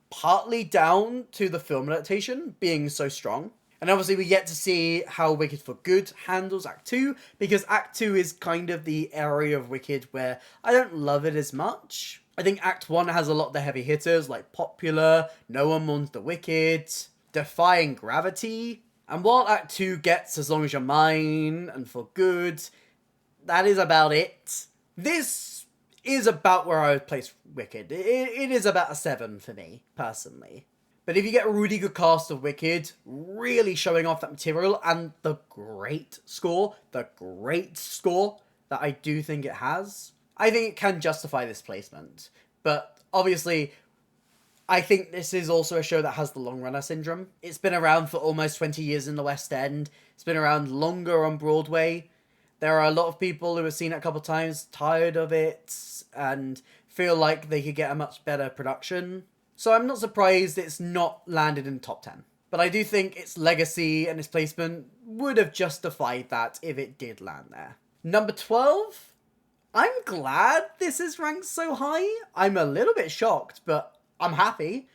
partly down to the film adaptation being so strong. And obviously we get to see how Wicked for Good handles Act 2, because Act 2 is kind of the area of Wicked where I don't love it as much. I think Act 1 has a lot of the heavy hitters, like Popular, No One Mourns the Wicked, Defying Gravity. And while Act 2 gets As Long As You're Mine and For Good, that is about it. This is about where I would place Wicked. It is about a 7 for me, personally. But if you get a really good cast of Wicked, really showing off that material, and the great score that I do think it has, I think it can justify this placement. But obviously, I think this is also a show that has the long runner syndrome. It's been around for almost 20 years in the West End. It's been around longer on Broadway. There are a lot of people who have seen it a couple of times, tired of it, and feel like they could get a much better production. So I'm not surprised it's not landed in top 10. But I do think its legacy and its placement would have justified that if it did land there. Number 12? I'm glad this is ranked so high. I'm a little bit shocked, but I'm happy.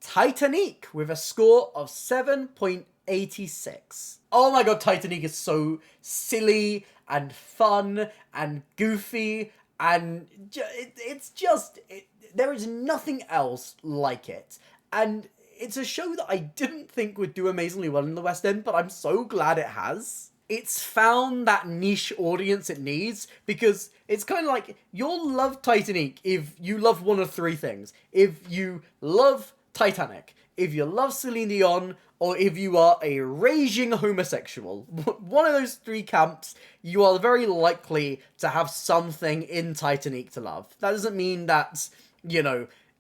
Titanic with a score of 7.86. Oh my god, Titanic is so silly and fun and goofy, and there is nothing else like it. And it's a show that I didn't think would do amazingly well in the West End, but I'm so glad it has. It's found that niche audience it needs, because it's kind of like, you'll love Titanic if you love one of three things. If you love Titanic, if you love Celine Dion, or if you are a raging homosexual. One of those three camps, you are very likely to have something in Titanic to love. That doesn't mean that,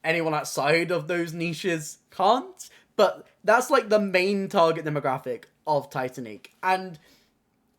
anyone outside of those niches can't, but that's like the main target demographic of Titanic. And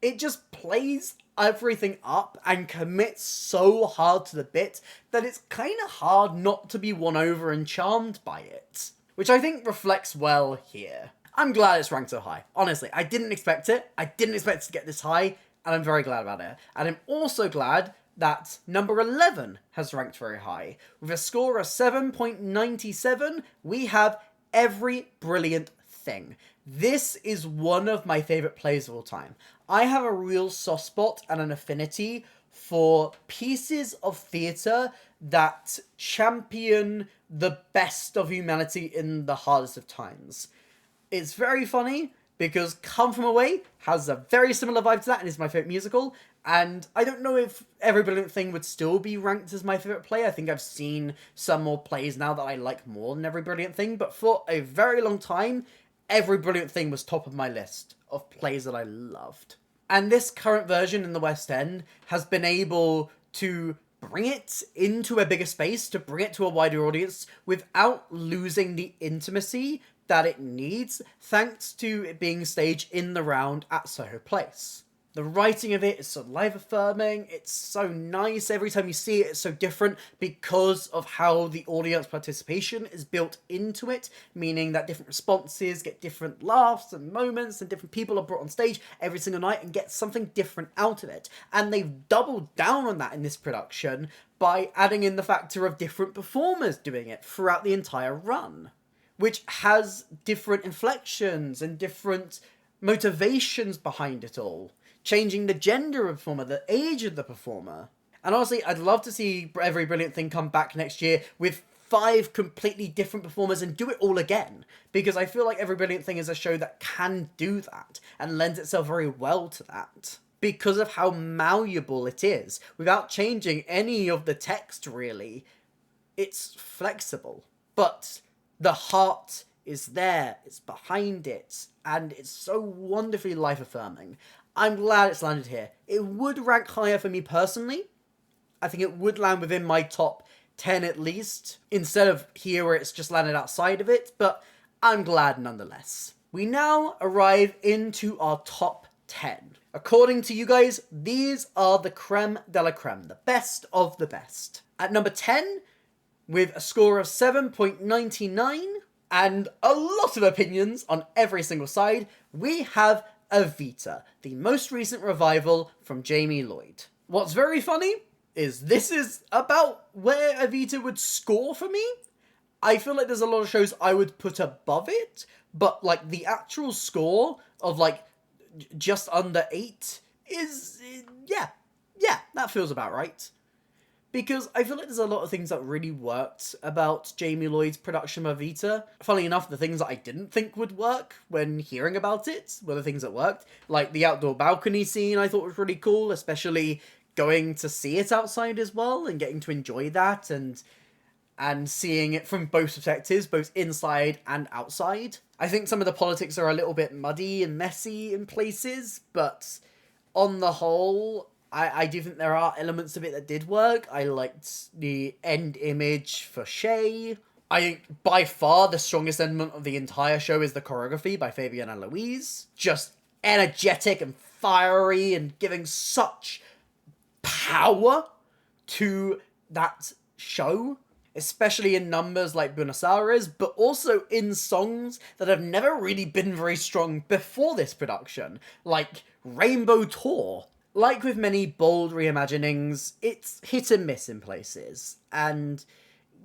it just plays everything up and commits so hard to the bit that it's kind of hard not to be won over and charmed by it, which I think reflects well here. I'm glad it's ranked so high. Honestly, I didn't expect it. I didn't expect it to get this high, and I'm very glad about it. And I'm also glad that number 11 has ranked very high. With a score of 7.97, we have Every Brilliant Thing. This is one of my favourite plays of all time. I have a real soft spot and an affinity for pieces of theatre that champion the best of humanity in the hardest of times. It's very funny, because Come From Away has a very similar vibe to that, and is my favourite musical. And I don't know if Every Brilliant Thing would still be ranked as my favourite play. I think I've seen some more plays now that I like more than Every Brilliant Thing. But for a very long time, Every Brilliant Thing was top of my list of plays that I loved. And this current version in the West End has been able to bring it into a bigger space, to bring it to a wider audience, without losing the intimacy that it needs, thanks to it being staged in the round at Soho Place. The writing of it is so life-affirming, it's so nice, every time you see it, it's so different because of how the audience participation is built into it, meaning that different responses get different laughs and moments, and different people are brought on stage every single night and get something different out of it. And they've doubled down on that in this production by adding in the factor of different performers doing it throughout the entire run, which has different inflections and different motivations behind it all, changing the gender of the performer, the age of the performer. And honestly, I'd love to see Every Brilliant Thing come back next year with 5 completely different performers and do it all again. Because I feel like Every Brilliant Thing is a show that can do that and lends itself very well to that. Because of how malleable it is, without changing any of the text really. It's flexible, but the heart is there, it's behind it, and it's so wonderfully life-affirming. I'm glad it's landed here. It would rank higher for me personally. I think it would land within my top 10 at least, instead of here where it's just landed outside of it, but I'm glad nonetheless. We now arrive into our top 10. According to you guys, these are the creme de la creme, the best of the best. At number 10, with a score of 7.99, and a lot of opinions on every single side, we have Evita, the most recent revival from Jamie Lloyd. What's very funny is this is about where Evita would score for me. I feel like there's a lot of shows I would put above it, but like the actual score of like just under 8 is, yeah, that feels about right. Because I feel like there's a lot of things that really worked about Jamie Lloyd's production of Evita. Funnily enough, the things that I didn't think would work when hearing about it were the things that worked. Like the outdoor balcony scene I thought was really cool, especially going to see it outside as well and getting to enjoy that and seeing it from both perspectives, both inside and outside. I think some of the politics are a little bit muddy and messy in places, but on the whole, I do think there are elements of it that did work. I liked the end image for Shay. I think by far the strongest element of the entire show is the choreography by Fabian and Louise. Just energetic and fiery and giving such power to that show. Especially in numbers like Buenos Aires, but also in songs that have never really been very strong before this production, like Rainbow Tour. Like with many bold reimaginings, it's hit and miss in places, and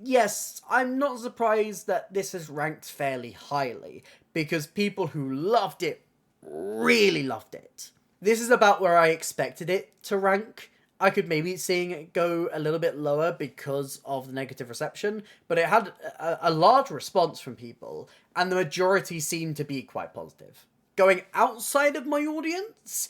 yes, I'm not surprised that this is ranked fairly highly, because people who loved it really loved it. This is about where I expected it to rank. I could maybe seeing it go a little bit lower because of the negative reception, but it had a large response from people, and the majority seemed to be quite positive. Going outside of my audience,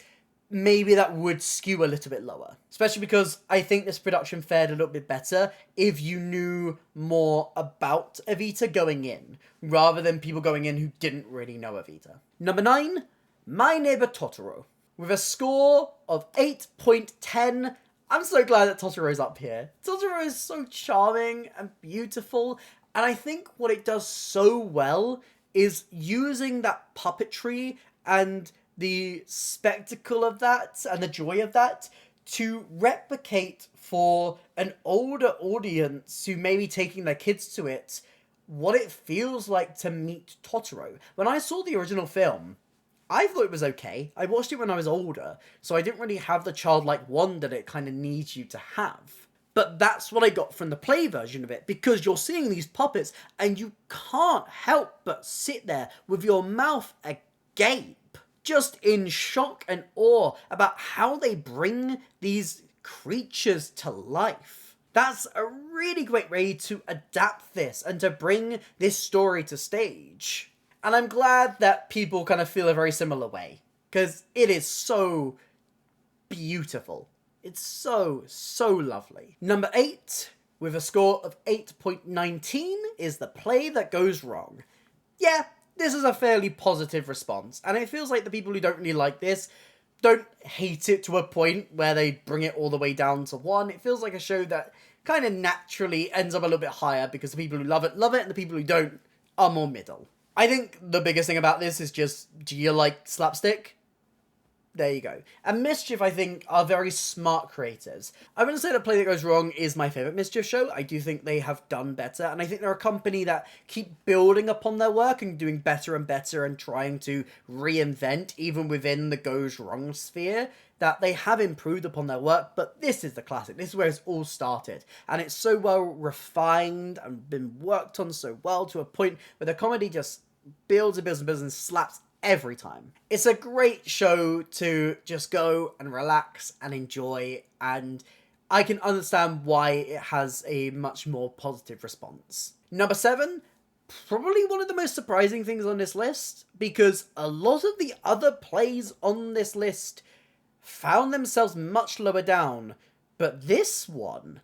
maybe that would skew a little bit lower. Especially because I think this production fared a little bit better if you knew more about Evita going in, rather than people going in who didn't really know Evita. Number 9, My Neighbor Totoro. With a score of 8.10, I'm so glad that Totoro's up here. Totoro is so charming and beautiful, and I think what it does so well is using that puppetry and the spectacle of that and the joy of that to replicate for an older audience who may be taking their kids to it what it feels like to meet Totoro. When I saw the original film, I thought it was okay. I watched it when I was older, so I didn't really have the childlike wonder that it kind of needs you to have. But that's what I got from the play version of it, because you're seeing these puppets and you can't help but sit there with your mouth agape, just in shock and awe about how they bring these creatures to life. That's a really great way to adapt this and to bring this story to stage. And I'm glad that people kind of feel a very similar way, because it is so beautiful. It's so, so lovely. Number 8, with a score of 8.19, is The Play That Goes Wrong. Yeah, this is a fairly positive response, and it feels like the people who don't really like this don't hate it to a point where they bring it all the way down to 1. It feels like a show that kind of naturally ends up a little bit higher, because the people who love it, and the people who don't are more middle. I think the biggest thing about this is just, do you like slapstick? There you go. And Mischief, I think, are very smart creators. I wouldn't say that Play That Goes Wrong is my favourite Mischief show. I do think they have done better, and I think they're a company that keep building upon their work and doing better and better and trying to reinvent, even within the Goes Wrong sphere, that they have improved upon their work, but this is the classic. This is where it's all started, and it's so well refined and been worked on so well to a point where the comedy just builds and builds and builds and slaps every time. It's a great show to just go and relax and enjoy, and I can understand why it has a much more positive response. Number 7, probably one of the most surprising things on this list, because a lot of the other plays on this list found themselves much lower down, but this one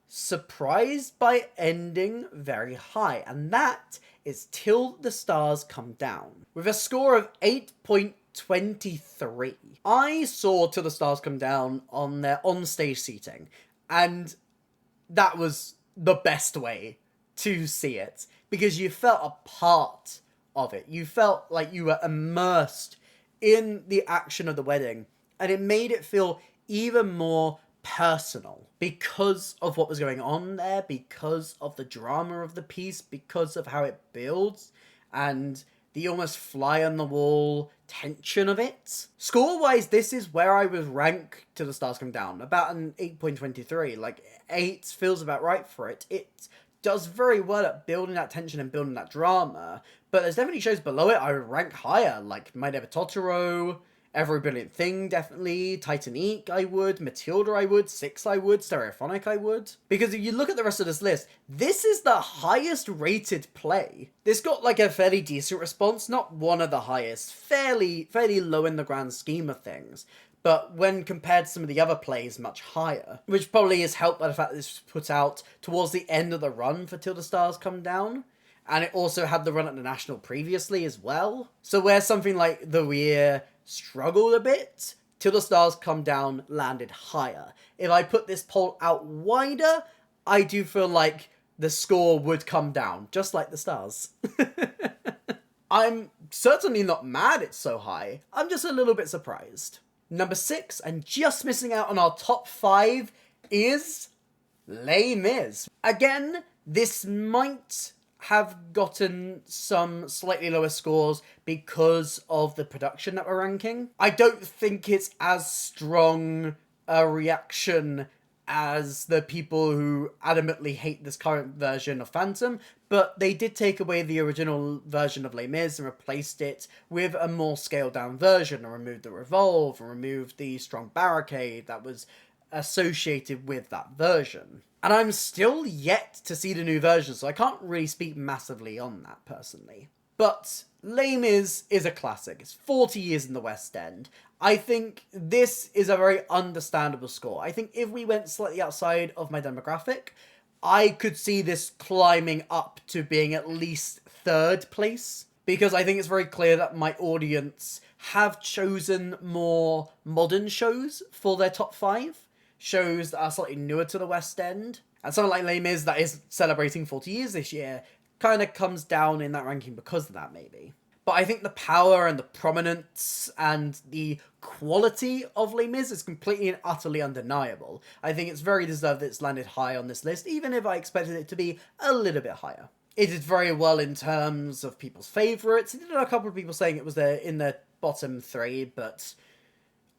surprised by ending very high, and that is Till the Stars Come Down. With a score of 8.23. I saw Till the Stars Come Down on their on-stage seating, and that was the best way to see it, because you felt a part of it. You felt like you were immersed in the action of the wedding, and it made it feel even more personal because of what was going on there, because of the drama of the piece, because of how it builds, and the almost fly on the wall tension of it. Score wise, this is where I would rank Till the Stars Come Down, about an 8.23. Like, 8 feels about right for it. It does very well at building that tension and building that drama, but there's definitely shows below it I would rank higher, like My Neighbor Totoro, Every Brilliant Thing, definitely. Titanic, I would. Matilda, I would. Six, I would. Stereophonic, I would. Because if you look at the rest of this list, this is the highest rated play. This got like a fairly decent response, not one of the highest. Fairly low in the grand scheme of things. But when compared to some of the other plays, much higher. Which probably is helped by the fact that this was put out towards the end of the run for Till the Stars Come Down. And it also had the run at the National previously as well. So where something like The Weir struggled a bit, Till the Stars Come Down landed higher. If I put this poll out wider, I do feel like the score would come down, just like the stars. I'm certainly not mad it's so high, I'm just a little bit surprised. Number 6, and just missing out on our top 5, is Les Mis. Again, this might have gotten some slightly lower scores because of the production that we're ranking. I don't think it's as strong a reaction as the people who adamantly hate this current version of Phantom, but they did take away the original version of Les Mis and replaced it with a more scaled down version, and removed the revolve, and removed the strong barricade that was associated with that version. And I'm still yet to see the new version, so I can't really speak massively on that personally. But Les Mis is a classic. It's 40 years in the West End. I think this is a very understandable score. I think if we went slightly outside of my demographic, I could see this climbing up to being at least 3rd place. Because I think it's very clear that my audience have chosen more modern shows for their top 5. Shows that are slightly newer to the West End. And something like Les Mis, that is celebrating 40 years this year, kind of comes down in that ranking because of that, maybe. But I think the power and the prominence and the quality of Les Mis is completely and utterly undeniable. I think it's very deserved that it's landed high on this list, even if I expected it to be a little bit higher. It did very well in terms of people's favourites. There are a couple of people saying it was in the bottom 3, but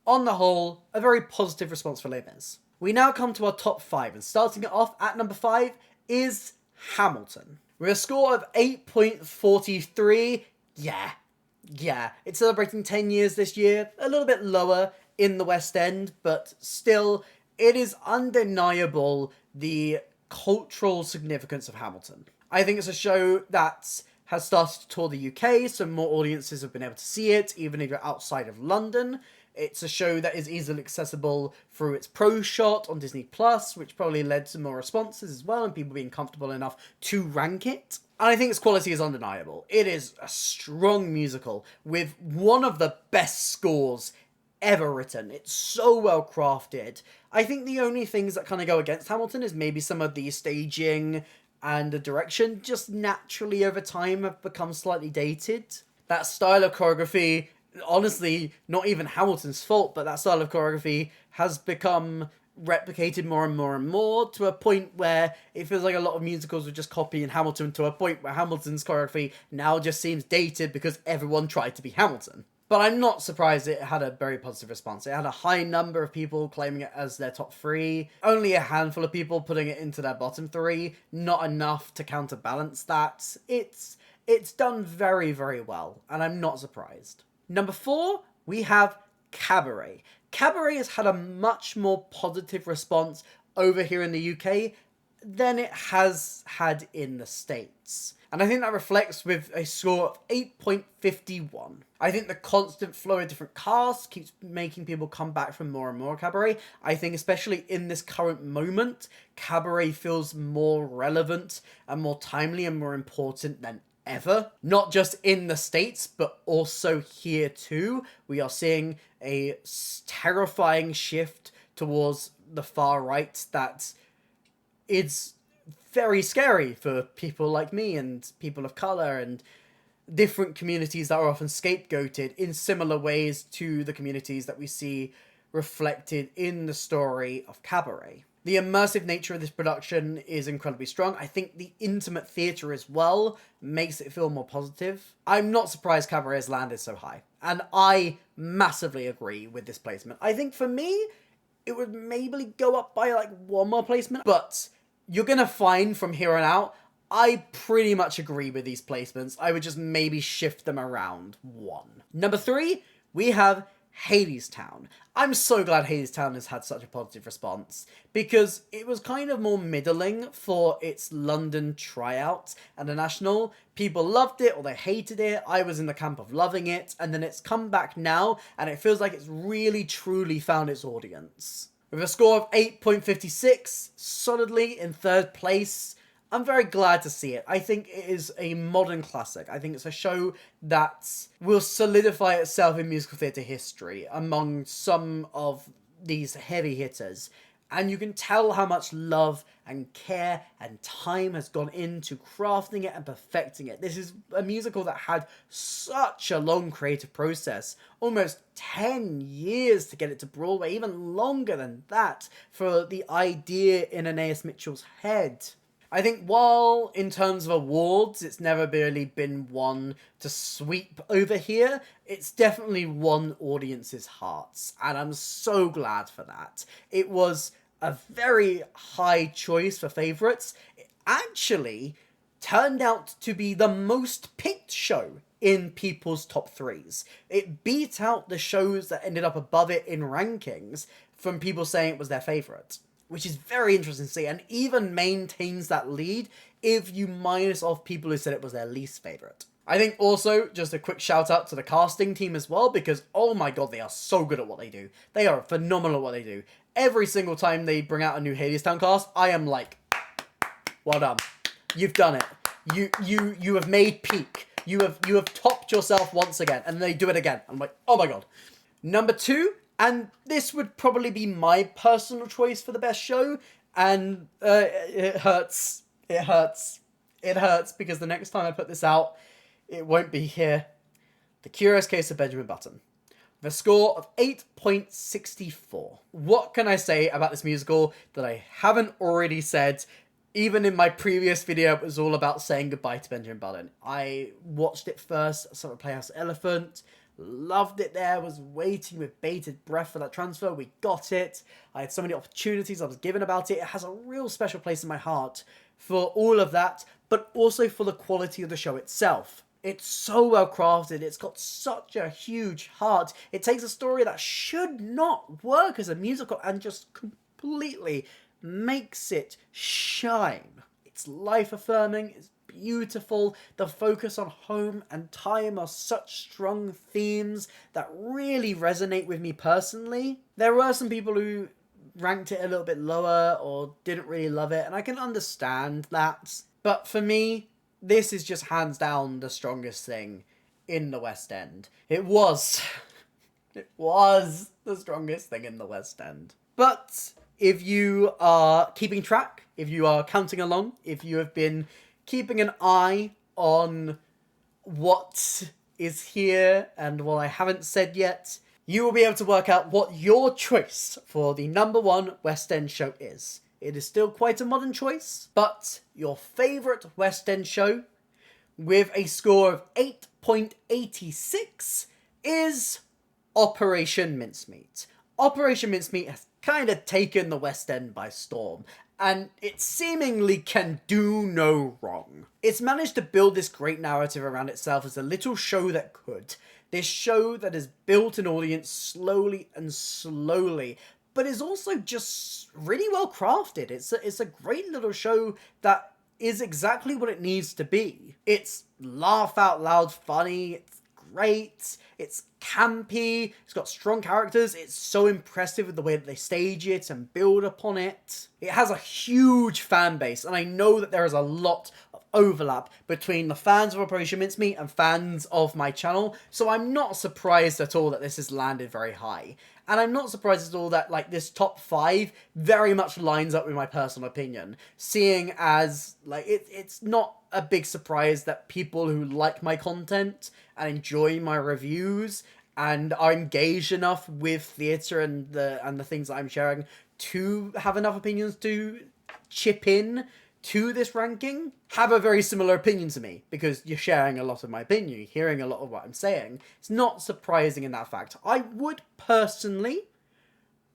on the whole, a very positive response for Les Mis. We now come to our top 5, and starting it off at number 5 is Hamilton. With a score of 8.43, yeah, it's celebrating 10 years this year, a little bit lower in the West End, but still, it is undeniable the cultural significance of Hamilton. I think it's a show that has started to tour the UK, so more audiences have been able to see it, even if you're outside of London. It's a show that is easily accessible through its pro shot on Disney+, which probably led to more responses as well, and people being comfortable enough to rank it. And I think its quality is undeniable. It is a strong musical with one of the best scores ever written. It's so well crafted. I think the only things that kind of go against Hamilton is maybe some of the staging and the direction just naturally over time have become slightly dated. That style of choreography, honestly, not even Hamilton's fault, but that style of choreography has become replicated more and more and more, to a point where it feels like a lot of musicals are just copying Hamilton, to a point where Hamilton's choreography now just seems dated because everyone tried to be Hamilton. But I'm not surprised it had a very positive response. It had a high number of people claiming it as their top 3. Only a handful of people putting it into their bottom 3. Not enough to counterbalance that. It's done very, very well, and I'm not surprised. Number 4, we have Cabaret. Cabaret has had a much more positive response over here in the UK than it has had in the States. And I think that reflects with a score of 8.51. I think the constant flow of different casts keeps making people come back for more and more Cabaret. I think especially in this current moment, Cabaret feels more relevant and more timely and more important than ever. Not just in the States, but also here too. We are seeing a terrifying shift towards the far right that is very scary for people like me and people of colour and different communities that are often scapegoated in similar ways to the communities that we see reflected in the story of Cabaret. The immersive nature of this production is incredibly strong. I think the intimate theatre as well makes it feel more positive. I'm not surprised Cabaret has landed so high, and I massively agree with this placement. I think for me, it would maybe go up by like one more placement, but you're gonna find from here on out, I pretty much agree with these placements. I would just maybe shift them around one. Number 3, we have Hadestown. I'm so glad Hadestown has had such a positive response, because it was kind of more middling for its London tryout and the National. People loved it or they hated it. I was in the camp of loving it, and then it's come back now and it feels like it's really truly found its audience. With a score of 8.56, solidly in 3rd place, I'm very glad to see it. I think it is a modern classic. I think it's a show that will solidify itself in musical theatre history among some of these heavy hitters. And you can tell how much love and care and time has gone into crafting it and perfecting it. This is a musical that had such a long creative process. Almost 10 years to get it to Broadway, even longer than that for the idea in Anais Mitchell's head. I think while in terms of awards, it's never really been one to sweep over here, it's definitely won audiences' hearts, and I'm so glad for that. It was a very high choice for favourites. It actually turned out to be the most picked show in people's top 3s. It beat out the shows that ended up above it in rankings from people saying it was their favourite, which is very interesting to see, and even maintains that lead if you minus off people who said it was their least favourite. I think also, just a quick shout out to the casting team as well, because oh my god, they are so good at what they do. They are phenomenal at what they do. Every single time they bring out a new Hadestown cast, I am like, well done. You've done it. You have made peak. You have topped yourself once again, and they do it again. I'm like, oh my god. Number 2, and this would probably be my personal choice for the best show, and it hurts. It hurts. It hurts because the next time I put this out, it won't be here. The Curious Case of Benjamin Button. With a score of 8.64. What can I say about this musical that I haven't already said? Even in my previous video, it was all about saying goodbye to Benjamin Button. I watched it first at Summer Playhouse Elephant. Loved it there, was waiting with bated breath for that transfer. We got it. I had so many opportunities I was given about it. It has a real special place in my heart for all of that, but also for the quality of the show itself. It's so well crafted. It's got such a huge heart. It takes a story that should not work as a musical and just completely makes it shine. It's life-affirming. It's beautiful. The focus on home and time are such strong themes that really resonate with me personally. There were some people who ranked it a little bit lower or didn't really love it, and I can understand that. But for me, this is just hands down the strongest thing in the West End. It was the strongest thing in the West End. But if you are keeping track, if you are counting along, if you have been keeping an eye on what is here and what I haven't said yet, you will be able to work out what your choice for the number 1 West End show is. It is still quite a modern choice, but your favourite West End show, with a score of 8.86, is Operation Mincemeat. Operation Mincemeat has kind of taken the West End by storm, and it seemingly can do no wrong. It's managed to build this great narrative around itself as a little show that could. This show that has built an audience slowly and slowly, but is also just really well crafted. It's a great little show that is exactly what it needs to be. It's laugh out loud funny, it's great, it's campy, it's got strong characters, it's so impressive with the way that they stage it and build upon it. It has a huge fan base, and I know that there is a lot of overlap between the fans of Operation Mincemeat and fans of my channel, so I'm not surprised at all that this has landed very high. And I'm not surprised at all that, like, this top 5 very much lines up with my personal opinion, seeing as, like, it's not a big surprise that people who like my content and enjoy my reviews and are engaged enough with theatre and the things that I'm sharing to have enough opinions to chip in to this ranking, have a very similar opinion to me, because you're sharing a lot of my opinion, you're hearing a lot of what I'm saying. It's not surprising in that fact. I would personally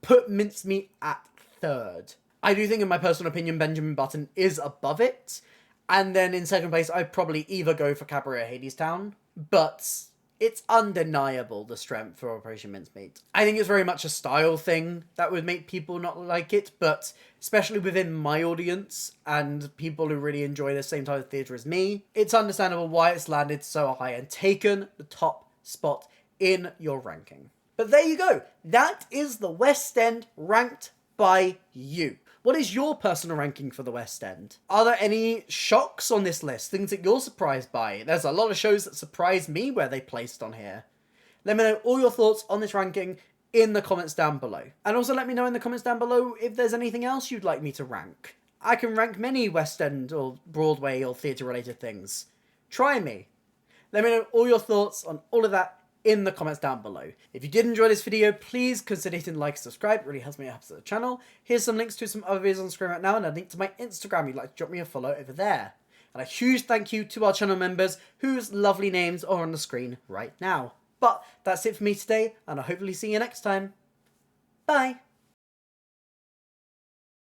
put Mincemeat at 3rd. I do think, in my personal opinion, Benjamin Button is above it, and then in 2nd place, I'd probably either go for Cabaret or Hadestown, but it's undeniable the strength for Operation Mincemeat. I think it's very much a style thing that would make people not like it, but especially within my audience and people who really enjoy the same type of theatre as me, it's understandable why it's landed so high and taken the top spot in your ranking. But there you go. That is the West End ranked by you. What is your personal ranking for the West End? Are there any shocks on this list? Things that you're surprised by? There's a lot of shows that surprised me where they placed on here. Let me know all your thoughts on this ranking in the comments down below. And also let me know in the comments down below if there's anything else you'd like me to rank. I can rank many West End or Broadway or theatre related things. Try me. Let me know all your thoughts on all of that in the comments down below. If you did enjoy this video, please consider hitting like and subscribe. It really helps me out to the channel. Here's some links to some other videos on screen right now, and a link to my Instagram if you'd like to drop me a follow over there. And a huge thank you to our channel members whose lovely names are on the screen right now. But that's it for me today, and I'll hopefully see you next time. Bye!